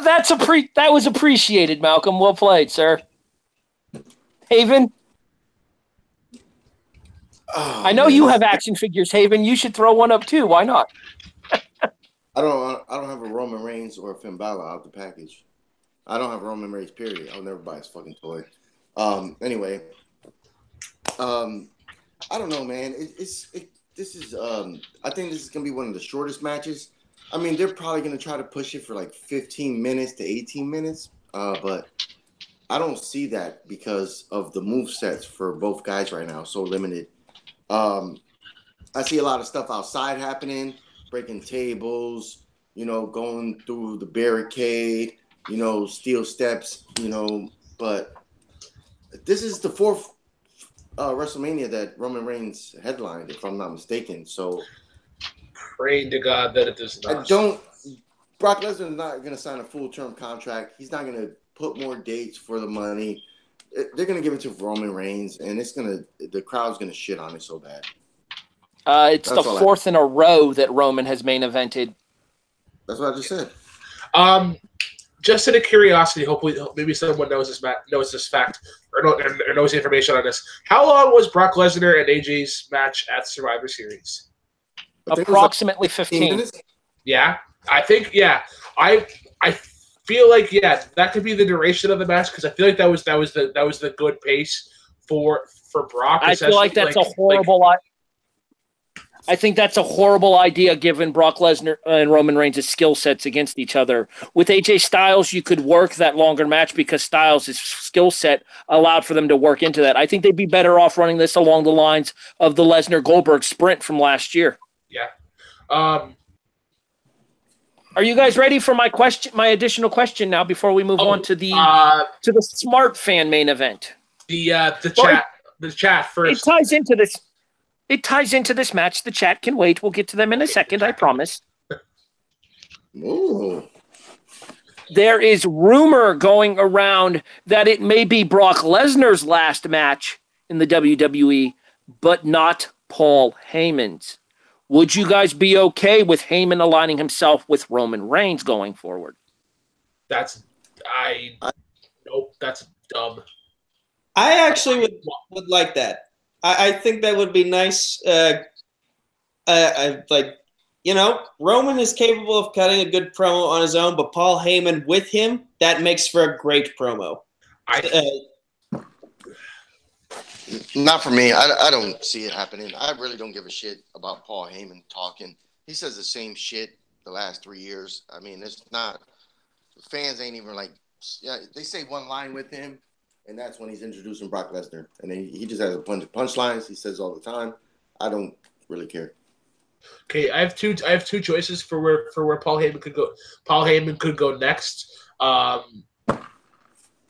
That was appreciated, Malcolm. Well played, sir. Haven? I know you have action figures, Haven. You should throw one up too. Why not? I don't have a Roman Reigns or a Finn Balor out the package. I don't have a Roman Reigns, period. I'll never buy his fucking toy. Anyway. I don't know, man. I think this is gonna be one of the shortest matches. I mean, they're probably gonna try to push it for like 15 minutes to 18 minutes, but I don't see that because of the move sets for both guys right now, so limited. I see a lot of stuff outside happening, breaking tables, going through the barricade, steel steps, but this is the WrestleMania that Roman Reigns headlined, if I'm not mistaken. So Praying to God that it does I not. don't. Brock Lesnar is not going to sign a full-term contract. He's not going to put more dates for the money. They're going to give it to Roman Reigns, and the crowd's going to shit on it so bad. It's the fourth in a row that Roman has main evented. That's what I just said. Just out of curiosity, hopefully, maybe someone knows this fact or knows the information on this. How long was Brock Lesnar and AJ's match at Survivor Series? Approximately 15 minutes. Yeah, I think. Yeah, I feel like that could be the duration of the match because I feel like that was the good pace for Brock. I feel like that's a horrible. I think that's a horrible idea given Brock Lesnar and Roman Reigns' skill sets against each other. With AJ Styles, you could work that longer match because Styles' skill set allowed for them to work into that. I think they'd be better off running this along the lines of the Lesnar-Goldberg sprint from last year. Yeah. Are you guys ready for my question? My additional question now before we move on to the Smart Fan main event. The chat first. It ties into this. It ties into this match. The chat can wait. We'll get to them in a second, I promise. Ooh. There is rumor going around that it may be Brock Lesnar's last match in the WWE, but not Paul Heyman's. Would you guys be okay with Heyman aligning himself with Roman Reigns going forward? Nope, that's dumb. I actually would like that. I think that would be nice. Roman is capable of cutting a good promo on his own, but Paul Heyman with him, that makes for a great promo. Not for me. I don't see it happening. I really don't give a shit about Paul Heyman talking. He says the same shit the last 3 years. I mean, it's not – fans ain't even like – they say one line with him, and that's when he's introducing Brock Lesnar. And then he just has a bunch of punchlines he says all the time. I don't really care. Okay, I have two choices for where Paul Heyman could go. Paul Heyman could go next.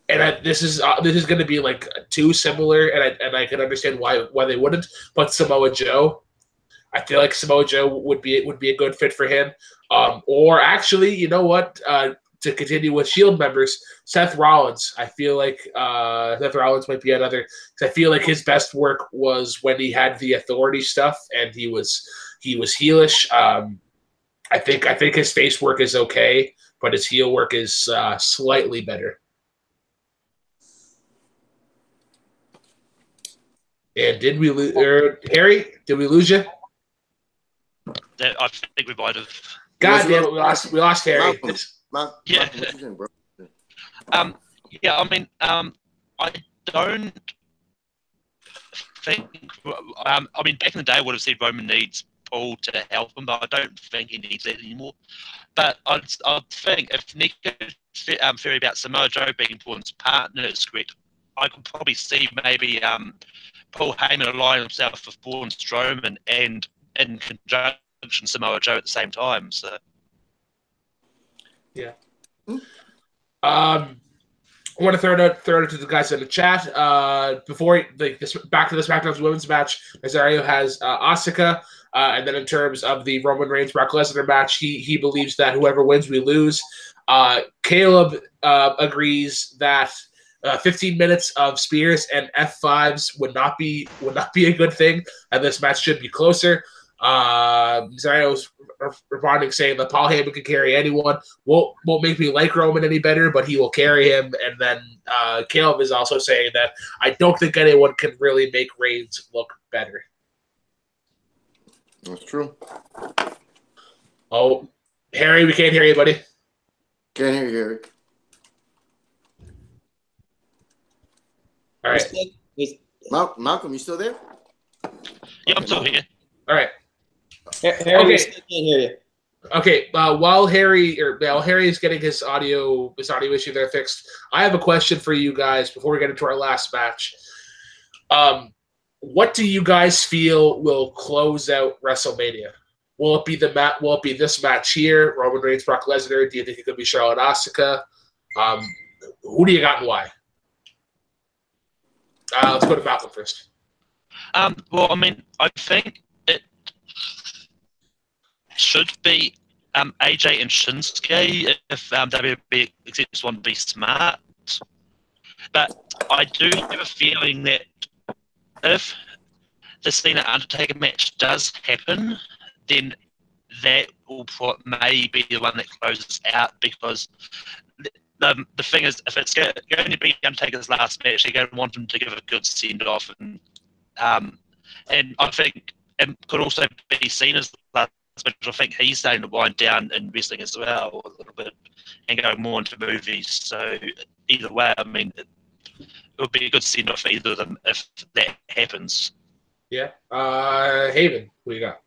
This is going to be like too similar, and I can understand why they wouldn't. But Samoa Joe, I feel like Samoa Joe would be a good fit for him. Or actually, you know what? To continue with Shield members, Seth Rollins. I feel like Seth Rollins might be another. Because I feel like his best work was when he had the Authority stuff, and he was heelish. I think his face work is okay, but his heel work is slightly better. And did we lose Harry? Did we lose you? I think we might have. God damn it, we lost Harry. Yeah. I mean, I don't think. I mean, back in the day, I would have said Roman needs Paul to help him, but I don't think he needs that anymore. But I'd think if Nico's theory about Samoa Joe being Paul's partner is correct, I could probably see maybe Paul Heyman align himself with Braun Strowman and in conjunction Samoa Joe at the same time. So, yeah. I want to throw it out to the guys in the chat. Before back to the SmackDown Women's match, Nazario has Asuka, and then in terms of the Roman Reigns Brock Lesnar match, he believes that whoever wins, we lose. Caleb agrees that 15 minutes of spears and F5s would not be a good thing, and this match should be closer. Zario's responding saying that Paul Heyman can carry anyone. Won't make me like Roman any better, but he will carry him. And then Caleb is also saying that I don't think anyone can really make Reigns look better. That's true. Oh, Harry, we can't hear you, buddy. Can't hear you, Harry. All right. Malcolm, you still there? Yeah, I'm still here. All right. Harry, we still can't hear you. Okay. While Harry is getting his audio issue there fixed, I have a question for you guys before we get into our last match. What do you guys feel will close out WrestleMania? Will it be this match here, Roman Reigns, Brock Lesnar? Do you think it could be Charlotte Asuka? Who do you got and why? Let's go to Malcolm first. Well, I mean, I think it should be AJ and Shinsuke if WB just want to be smart. But I do have a feeling that if the Cena Undertaker match does happen, then that will may be the one that closes out, because the thing is, if it's going to be Undertaker's last match, they're going to want him to give a good send off, and I think it could also be Cena's last match. I think he's starting to wind down in wrestling as well a little bit and go more into movies. So either way, I mean, it would be a good send off for either of them if that happens. Yeah. Haven, what you got?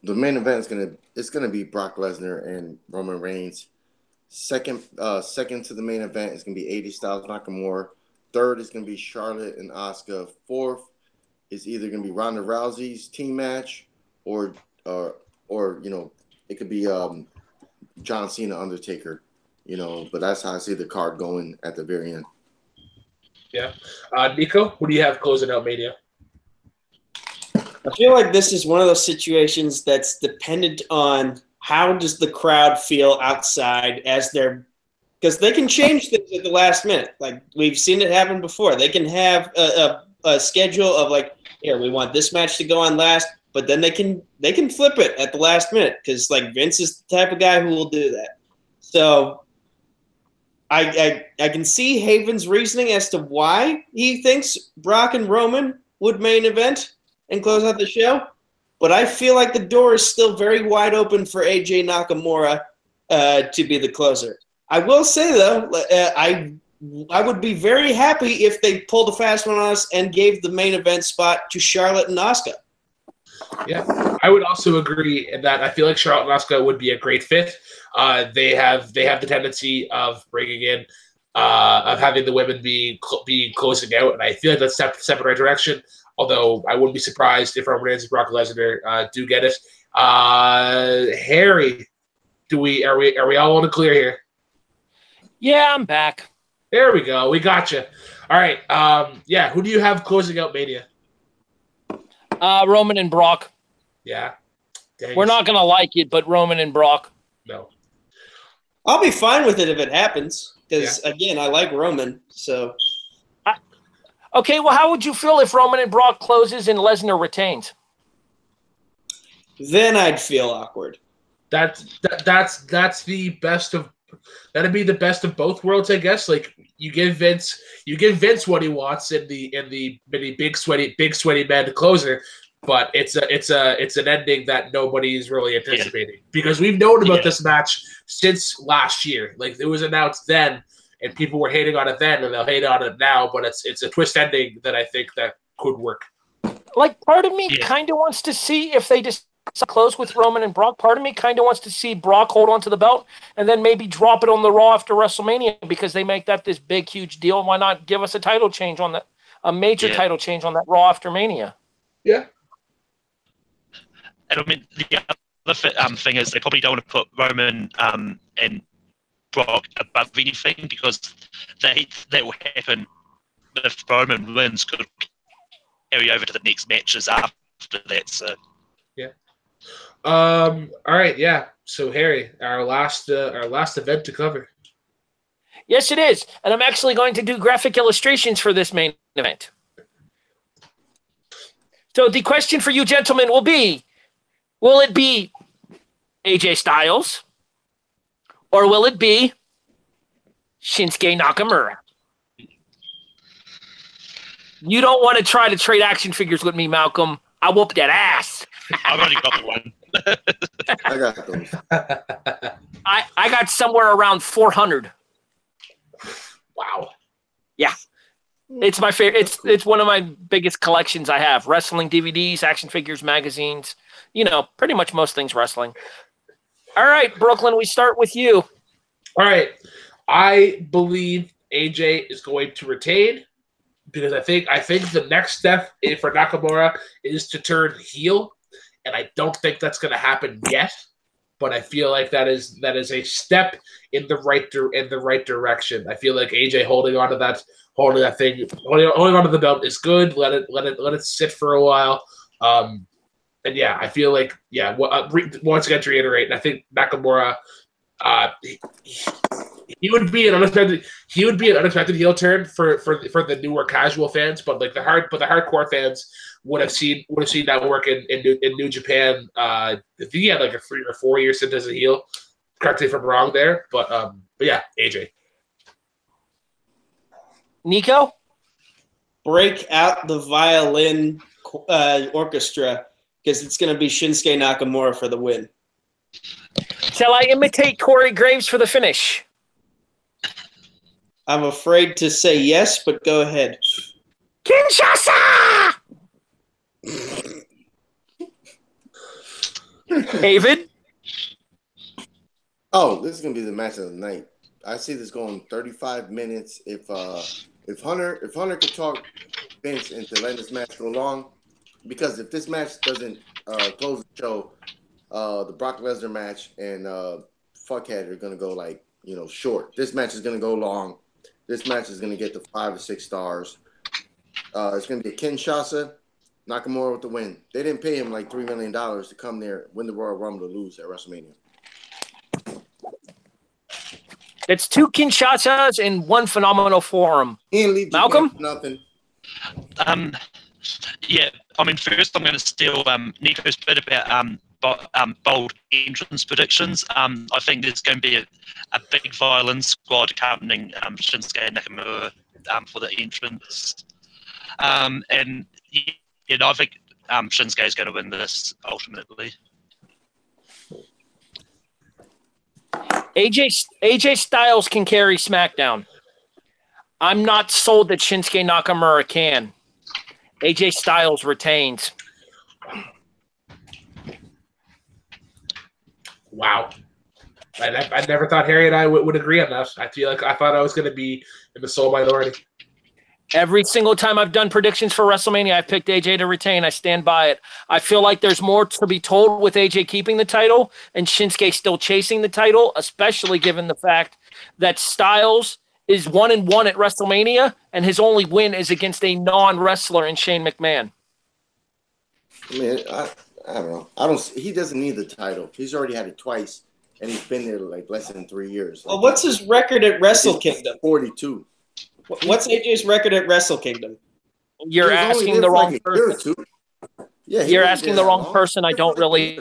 The main event is gonna be Brock Lesnar and Roman Reigns. Second to the main event is gonna be AJ Styles Nakamura. Third is gonna be Charlotte and Asuka. Fourth is either gonna be Ronda Rousey's team match, or it could be John Cena Undertaker. But that's how I see the card going at the very end. Yeah. Nico, who do you have closing out Mania? I feel like this is one of those situations that's dependent on how does the crowd feel outside because they can change things at the last minute. Like we've seen it happen before. They can have a schedule of like, here, we want this match to go on last, but then they can flip it at the last minute because like Vince is the type of guy who will do that. So I can see Haven's reasoning as to why he thinks Brock and Roman would main event and close out the show, but I feel like the door is still very wide open for AJ Nakamura to be the closer. I will say though, I would be very happy if they pulled a fast one on us and gave the main event spot to Charlotte and Asuka. Yeah, I would also agree in that I feel like Charlotte and Asuka would be a great fit. They have the tendency of bringing in of having the women be closing out, and I feel like that's step in the right direction. Although I wouldn't be surprised if Roman Reigns and Brock Lesnar do get it. Harry, are we all on the clear here? Yeah, I'm back. There we go. We got you. All right. Yeah. Who do you have closing out Mania? Roman and Brock. Yeah. Dang. We're not gonna like it, but Roman and Brock. No. I'll be fine with it if it happens because again, I like Roman. So. Okay, well, how would you feel if Roman and Brock closes and Lesnar retains? Then I'd feel awkward. That's the best of. That'd be the best of both worlds, I guess. Like you give Vince what he wants in the big sweaty man closer, but it's an ending that nobody's really anticipating because we've known about this match since last year. Like it was announced then. And people were hating on it then, and they'll hate on it now. But it's a twist ending that I think that could work. Like part of me kind of wants to see if they just close with Roman and Brock. Part of me kind of wants to see Brock hold on to the belt and then maybe drop it on the Raw after WrestleMania because they make that this big huge deal. Why not give us a title change on that, a major title change on that Raw after Mania? Yeah. And I mean the other thing is they probably don't want to put Roman and Brock above anything because that will happen if Roman wins could carry over to the next matches after that. So all right, yeah. So Harry, our last event to cover. Yes, it is, and I'm actually going to do graphic illustrations for this main event. So the question for you gentlemen will be: will it be AJ Styles? Or will it be Shinsuke Nakamura? You don't want to try to trade action figures with me, Malcolm. I whoop that ass. I've already got one. I got those. I got somewhere around 400. Wow. Yeah. It's my favorite. It's one of my biggest collections I have. Wrestling DVDs, action figures, magazines. Pretty much most things wrestling. All right, Brooklyn, we start with you. All right. I believe AJ is going to retain because I think the next step for Nakamura is to turn heel, and I don't think that's going to happen yet. but I feel like that is a step in the right direction. I feel like AJ holding on to that the belt is good. Let it sit for a while. And yeah, I feel like once again to reiterate, I think Nakamura, he would be an unexpected heel turn for the newer casual fans, but like the hardcore fans would have seen that work in New Japan. I think he had like a 3 or 4 year stint as a heel. Correct me if I'm wrong there, but yeah, AJ. Nico, break out the violin orchestra because it's going to be Shinsuke Nakamura for the win. Shall I imitate Corey Graves for the finish? I'm afraid to say yes, but go ahead. Kinshasa! David? Oh, this is gonna be the match of the night. I see this going 35 minutes. If Hunter could talk Vince into letting this match go long, because if this match doesn't close the show, the Brock Lesnar match and Fuckhead are gonna go like short. This match is gonna go long. This match is gonna get to 5 or 6 stars. It's gonna be a Kinshasa. Nakamura with the win. They didn't pay him like $3 million to come there, win the Royal Rumble, to lose at WrestleMania. It's 2 Kinshasas in 1 phenomenal forum. He didn't leave Malcolm? nothing. Yeah, I mean, first I'm going to steal Nico's bit about bold entrance predictions. I think there's going to be a big violin squad accompanying Shinsuke Nakamura for the entrance. And I think Shinsuke is going to win this ultimately. AJ Styles can carry SmackDown. I'm not sold that Shinsuke Nakamura can. AJ Styles retains. Wow. I never thought Harry and I would agree on that. I thought I was going to be in the sole minority. Every single time I've done predictions for WrestleMania, I've picked AJ to retain. I stand by it. I feel like there's more to be told with AJ keeping the title and Shinsuke still chasing the title, especially given the fact that Styles is 1-1 at WrestleMania and his only win is against a non-wrestler in Shane McMahon. I mean, I don't know. He doesn't need the title. He's already had it twice, and he's been there like less than 3 years. Well, what's his record at Wrestle Kingdom? 42. What's AJ's record at Wrestle Kingdom? You're asking the wrong person. Yeah, you're asking the wrong person. I don't really.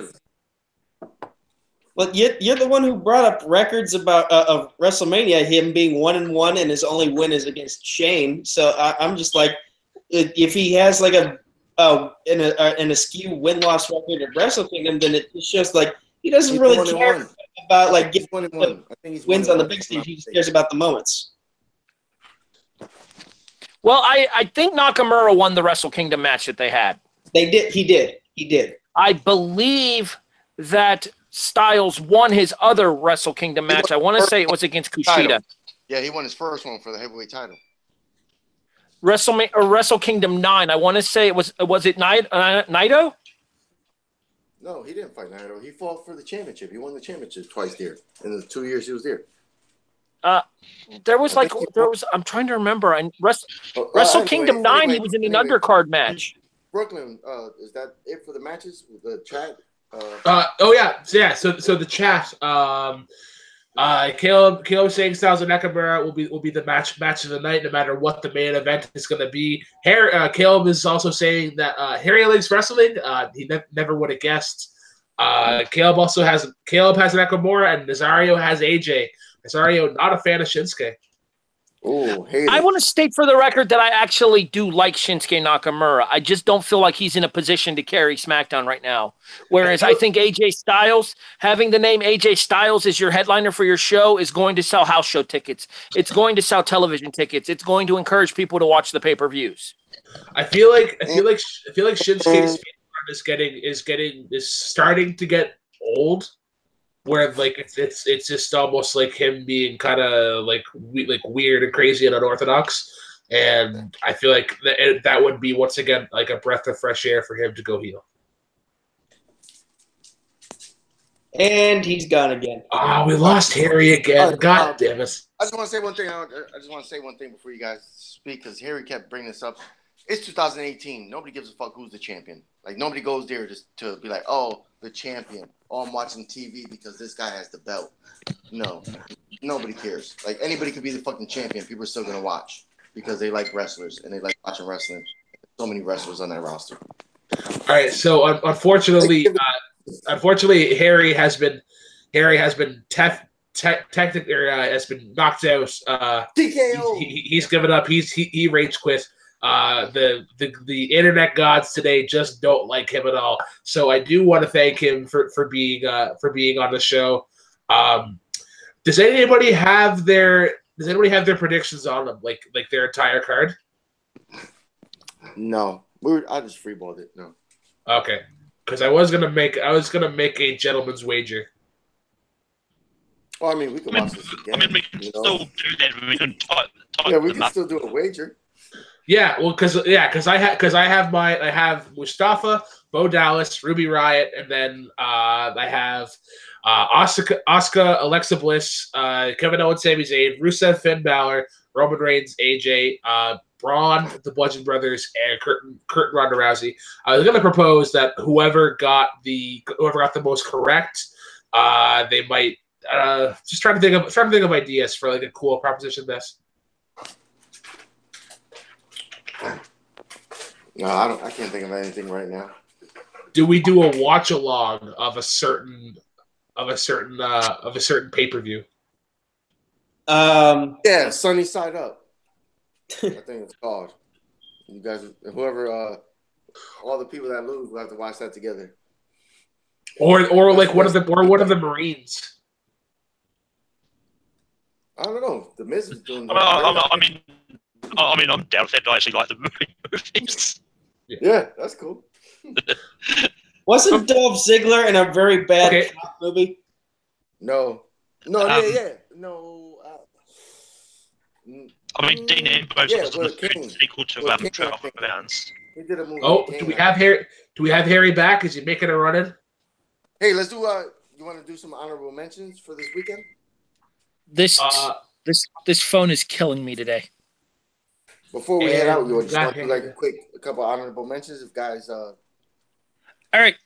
Well, you're the one who brought up records about of WrestleMania, him being 1-1 and his only win is against Shane. So I'm just like, if he has like an askew win-loss record at Wrestle Kingdom, then it shows like he doesn't really care about like getting wins on the big stage. He just cares about the moments. Well, I think Nakamura won the Wrestle Kingdom match that they had. They did. He did. I believe that Styles won his other Wrestle Kingdom match. I want to say it was against Kushida. Yeah, he won his first one for the heavyweight title. Wrestle Kingdom 9. I want to say it was it Naito? No, he didn't fight Naito. He fought for the championship. He won the championship twice there in the 2 years he was there. I'm trying to remember. Wrestle Kingdom 9, he was in an undercard match. Brooklyn, is that it for the matches with the chat? So the chat. Caleb saying Styles and Nakamura will be the match of the night, no matter what the main event is going to be. Caleb is also saying that Harry likes wrestling. He never would have guessed. Caleb has Nakamura and Nazario has AJ. Nazario not a fan of Shinsuke. Oh, I want to state for the record that I actually do like Shinsuke Nakamura. I just don't feel like he's in a position to carry SmackDown right now. Whereas I think AJ Styles, having the name AJ Styles as your headliner for your show is going to sell house show tickets. It's going to sell television tickets. It's going to encourage people to watch the pay-per-views. I feel like Shinsuke's is starting to get old. Where like it's just almost like him being kind of like weird and crazy and unorthodox, and I feel like that would be once again like a breath of fresh air for him to go heel. And he's gone again. Oh, we lost Harry again. God damn it. I just want to say one thing. I just want to say one thing before you guys speak, because Harry kept bringing this up. It's 2018. Nobody gives a fuck who's the champion. Like, nobody goes there just to be like, oh, the champion. Oh, I'm watching TV because this guy has the belt. No. Nobody cares. Like, anybody could be the fucking champion. People are still going to watch because they like wrestlers and they like watching wrestling. So many wrestlers on that roster. All right, so unfortunately, Harry has been technically has been knocked out. TKO. He's given up. He rage quit. The internet gods today just don't like him at all. So I do want to thank him for being on the show. Does anybody have their predictions on them, like their entire card? No, I just freeballed it. No. Okay, because I was gonna make a gentleman's wager. Well, I mean, we can watch this again. I mean, we can still do that. We can type we can still do a wager. Yeah, well, because I have Mustafa, Bo Dallas, Ruby Riott, and then I have Asuka, Alexa Bliss, Kevin Owens, Sami Zayn, Rusev, Finn Balor, Roman Reigns, AJ, Braun, the Bludgeon Brothers, and Kurt Ronda Rousey. I was going to propose that whoever got the most correct, they might just trying to think of ideas for like a cool proposition. This. No, I can't think of anything right now. Do we do a watch along of a certain pay-per-view? Yeah, Sunny Side Up. I think it's called. You guys, whoever, all the people that lose will have to watch that together. Or like one of the Marines. I don't know. The Miz is doing. I mean, I'm down with that. I actually like the movies. Yeah, that's cool. Wasn't Dolph Ziggler in a very bad cop movie? No. No. I mean, Dean Ambrose was in the sequel to 12 Rounds. He did a movie. Oh, do we have Harry back? Is he making a run in? Hey, let's do. You want to do some honorable mentions for this weekend? This phone is killing me today. Before we head out, you just want to do like a couple honorable mentions, if guys. All right,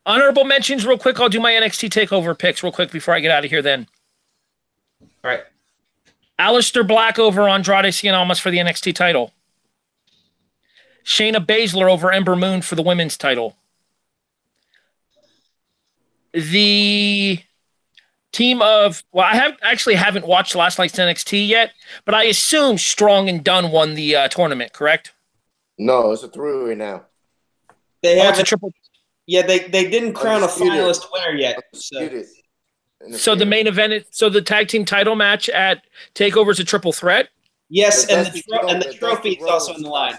honorable mentions, real quick. I'll do my NXT Takeover picks real quick before I get out of here. Then, all right. Aleister Black over Andrade Cien Almas for the NXT title. Shayna Baszler over Ember Moon for the women's title. The team of I haven't watched last night's NXT yet, but I assume Strong and Dunn won the tournament, correct? No, it's a three-way now. It's a triple. Yeah, they didn't crown a finalist winner yet. So the main event, the tag team title match at Takeover is a triple threat. Yes, and the trophy is also on the line.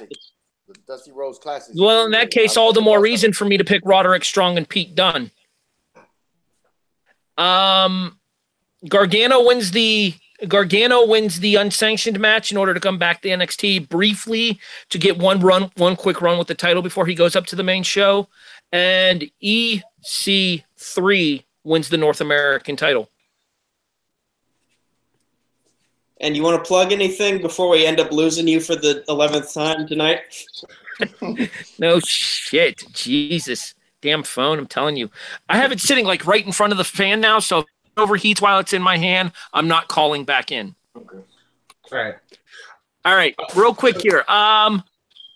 The Dusty Rhodes Classic. Well, in that case, all the more reason for me to pick Roderick Strong and Pete Dunne. Gargano wins the unsanctioned match in order to come back to NXT briefly to get one quick run with the title before he goes up to the main show. And EC3 wins the North American title. And you want to plug anything before we end up losing you for the 11th time tonight? No shit. Jesus. Damn phone, I'm telling you. I have it sitting like right in front of the fan now, so if it overheats while it's in my hand, I'm not calling back in. Okay. All right. Real quick here.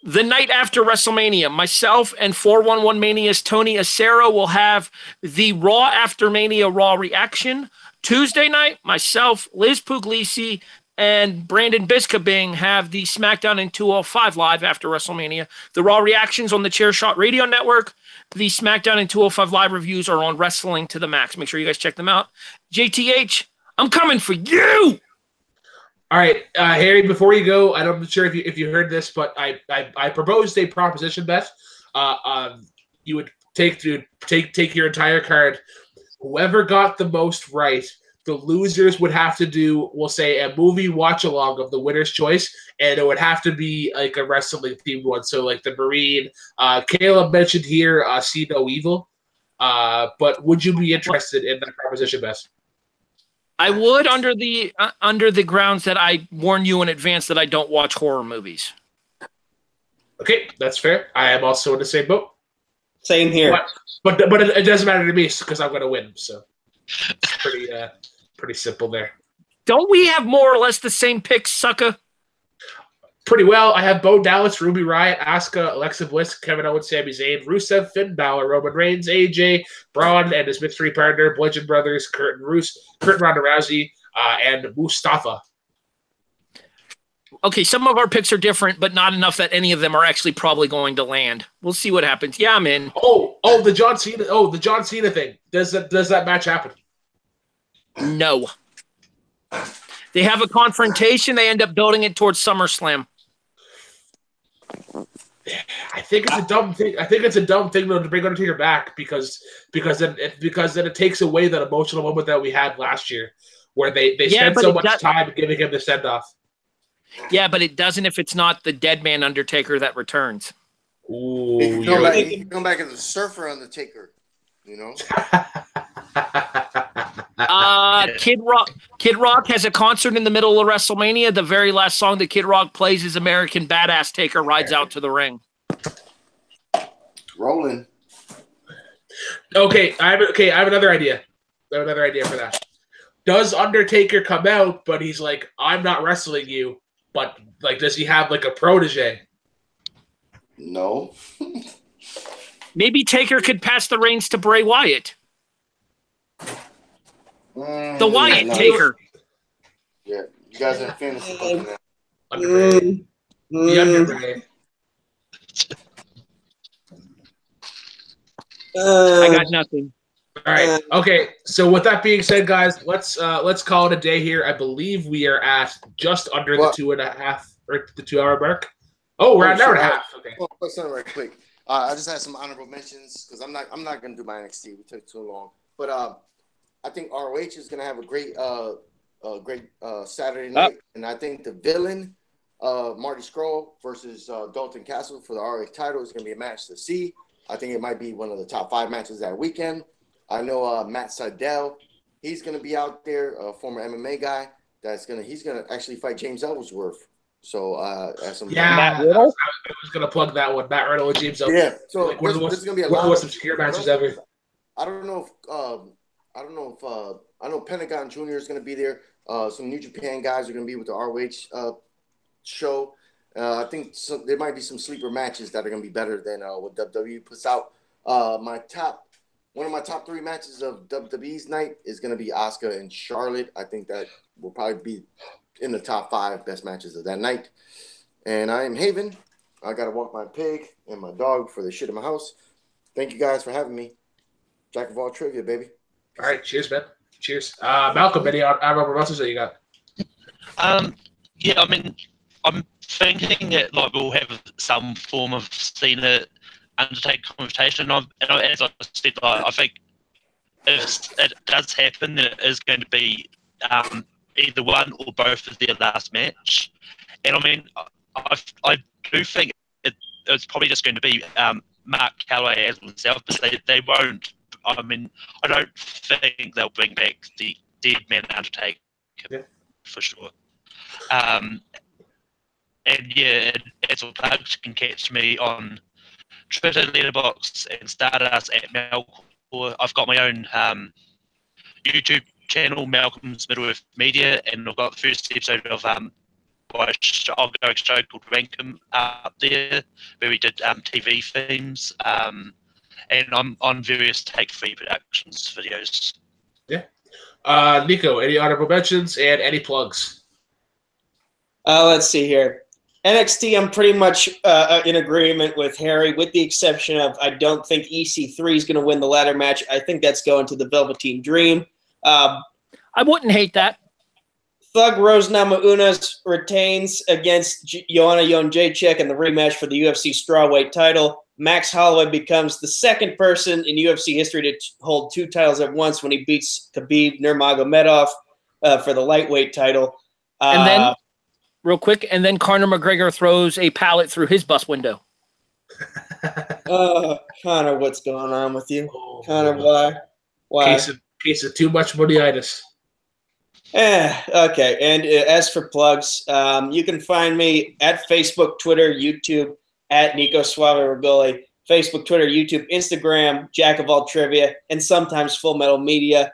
The night after WrestleMania, myself and 411 Mania's Tony Acero will have the Raw After Mania Raw reaction. Tuesday night, myself, Liz Puglisi, and Brandon Biskabing have the SmackDown in 205 Live after WrestleMania. The Raw reactions on the Chairshot Radio Network. The SmackDown in 205 Live reviews are on Wrestling to the Max. Make sure you guys check them out. JTH, I'm coming for you! All right, Harry. Before you go, I'm not sure if you heard this, but I proposed a proposition, Beth. You would take your entire card. Whoever got the most right, the losers would have to do, we'll say, a movie watch along of the winner's choice, and it would have to be like a wrestling themed one. So like the Marine, Caleb mentioned here, See No Evil. But would you be interested in that proposition, Bess? I would under the grounds that I warn you in advance that I don't watch horror movies. Okay, that's fair. I am also in the same boat. Same here. But it doesn't matter to me because I'm going to win. So it's pretty simple there. Don't we have more or less the same picks, sucker? Pretty well. I have Bo Dallas, Ruby Riott, Asuka, Alexa Bliss, Kevin Owens, Sami Zayn, Rusev, Finn Balor, Roman Reigns, AJ, Braun, and his mystery partner, Bludgeon Brothers, Kurt Ronda Rousey, and Mustafa. Oh. Okay, some of our picks are different, but not enough that any of them are actually probably going to land. We'll see what happens. Yeah, I'm in. The John Cena thing. Does that match happen? No. They have a confrontation. They end up building it towards SummerSlam. I think it's a dumb thing. I think it's a dumb thing though to bring Undertaker back because then it takes away that emotional moment that we had last year where they spent so much time giving him the send off. Yeah, but it doesn't if it's not the dead man Undertaker that returns. Ooh, he can come back as a surfer Undertaker, you know. Kid Rock has a concert in the middle of WrestleMania. The very last song that Kid Rock plays is American Badass Taker rides out to the ring. Rolling. Okay, I have another idea. I have another idea for that. Does Undertaker come out, but he's like, I'm not wrestling you, but like, does he have like a protege? No. Maybe Taker could pass the reins to Bray Wyatt. The Wyatt Taker. Yeah, you guys are in fantasy now. Underrated. Underrated. I got nothing. All right. Okay. So with that being said, guys, let's call it a day here. I believe we are at just under the 2.5 or the 2 hour mark. Oh, we're at an hour and a half. Okay. Well, let's not right quick. I just had some honorable mentions because I'm not gonna do my NXT. We took too long, but I think ROH is gonna have a great Saturday night, and I think the villain Marty Scurll versus Dalton Castle for the ROH title is gonna be a match to see. I think it might be one of the top 5 matches that weekend. I know Matt Sydal, he's gonna be out there, a former MMA guy. He's gonna actually fight James Ellsworth. So Matt Riddle? I was gonna plug that one. Matt Riddle and James Ellsworth. Yeah. So like, this is gonna be a one lot of the most obscure matches ever. I know Pentagon Jr. is gonna be there. Some New Japan guys are gonna be with the ROH show. I think there might be some sleeper matches that are gonna be better than what WWE puts out. One of my top 3 matches of WWE's night is going to be Asuka and Charlotte. I think that will probably be in the top 5 best matches of that night. And I am Haven. I got to walk my pig and my dog for the shit in my house. Thank you guys for having me. Jack of all trivia, baby. All right. Cheers, man. Cheers. Malcolm, any honorable mentions that you got? Yeah, I mean, I'm thinking that like we'll have some form of Cena Undertaker conversation, and as I said, I think if it does happen, then it is going to be either one or both of their last match. And I mean, I do think it's probably just going to be Mark Calloway as himself, but they won't. I mean, I don't think they'll bring back the Dead Man Undertaker for sure. And yeah, as a plug, you can catch me on Twitter, Letterboxd, and Stardust at Malcor. I've got my own YouTube channel, Malcolm's Middle-earth Media, and I've got the first episode of our ongoing show called Rankum up there, where we did TV themes, and I'm on various Take-Free Productions videos. Yeah. Nico, any honorable mentions and any plugs? Let's see here. NXT, I'm pretty much in agreement with Harry, with the exception of I don't think EC3 is going to win the ladder match. I think that's going to the Velveteen Dream. I wouldn't hate that. Thug Rose Namajunas retains against Joanna Jędrzejczyk in the rematch for the UFC strawweight title. Max Holloway becomes the second person in UFC history to hold 2 titles at once when he beats Khabib Nurmagomedov for the lightweight title. And then, real quick, and then Conor McGregor throws a pallet through his bus window. Connor, what's going on with you? Oh, Connor, why? Why? Case of too much money-itis. Okay. And as for plugs, you can find me at Facebook, Twitter, YouTube, at Nico Suave Regoli. Facebook, Twitter, YouTube, Instagram, Jack of All Trivia, and sometimes Full Metal Media.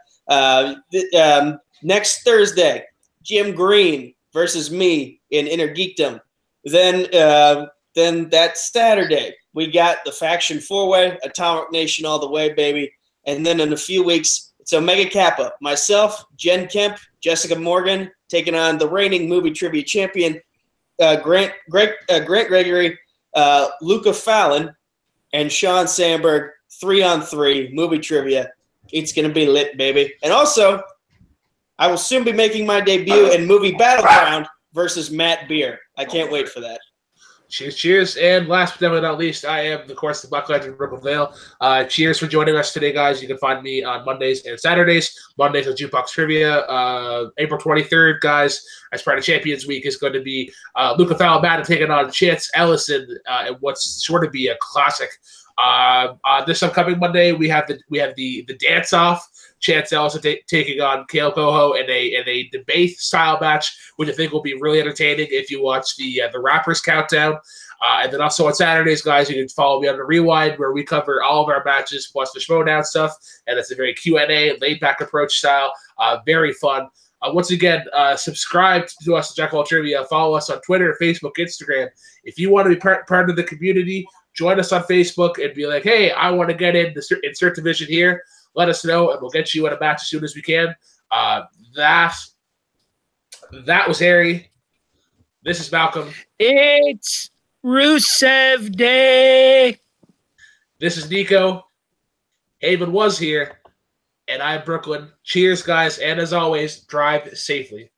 Next Thursday, Jim Green versus me in Inner Geekdom. Then that Saturday, we got the Faction 4-Way, Atomic Nation all the way, baby. And then in a few weeks, it's Omega Kappa. Myself, Jen Kemp, Jessica Morgan, taking on the reigning movie trivia champion, Grant Gregory, Luca Fallon, and Sean Sandberg, 3-on-3 movie trivia. It's going to be lit, baby. And also, I will soon be making my debut in movie Battleground versus Matt Beer. I can't wait for that. Cheers. And last but definitely not least, I am, of course, the Black Legend Brooklyn Vale. Cheers for joining us today, guys. You can find me on Mondays and Saturdays. Mondays on Jukebox Trivia. April 23rd, guys, as part of Champions Week, is going to be Luca Falabata taking on Chance Ellison in what's sure to be a classic. This upcoming Monday, we have the dance off. Chance Ellison taking on Kale Coho in a debate style match, which I think will be really entertaining if you watch the Rappers Countdown. And then also on Saturdays, guys, you can follow me on the Rewind, where we cover all of our matches plus the Schmodown stuff, and it's a very Q&A, laid-back approach style. Very fun. Once again, subscribe to us at Jack of All Trivia. Follow us on Twitter, Facebook, Instagram. If you want to be part of the community, join us on Facebook and be like, hey, I want to get in the insert division here. Let us know, and we'll get you in a match as soon as we can. That was Harry. This is Malcolm. It's Rusev Day. This is Nico. Haven was here, and I'm Brooklyn. Cheers, guys, and as always, drive safely.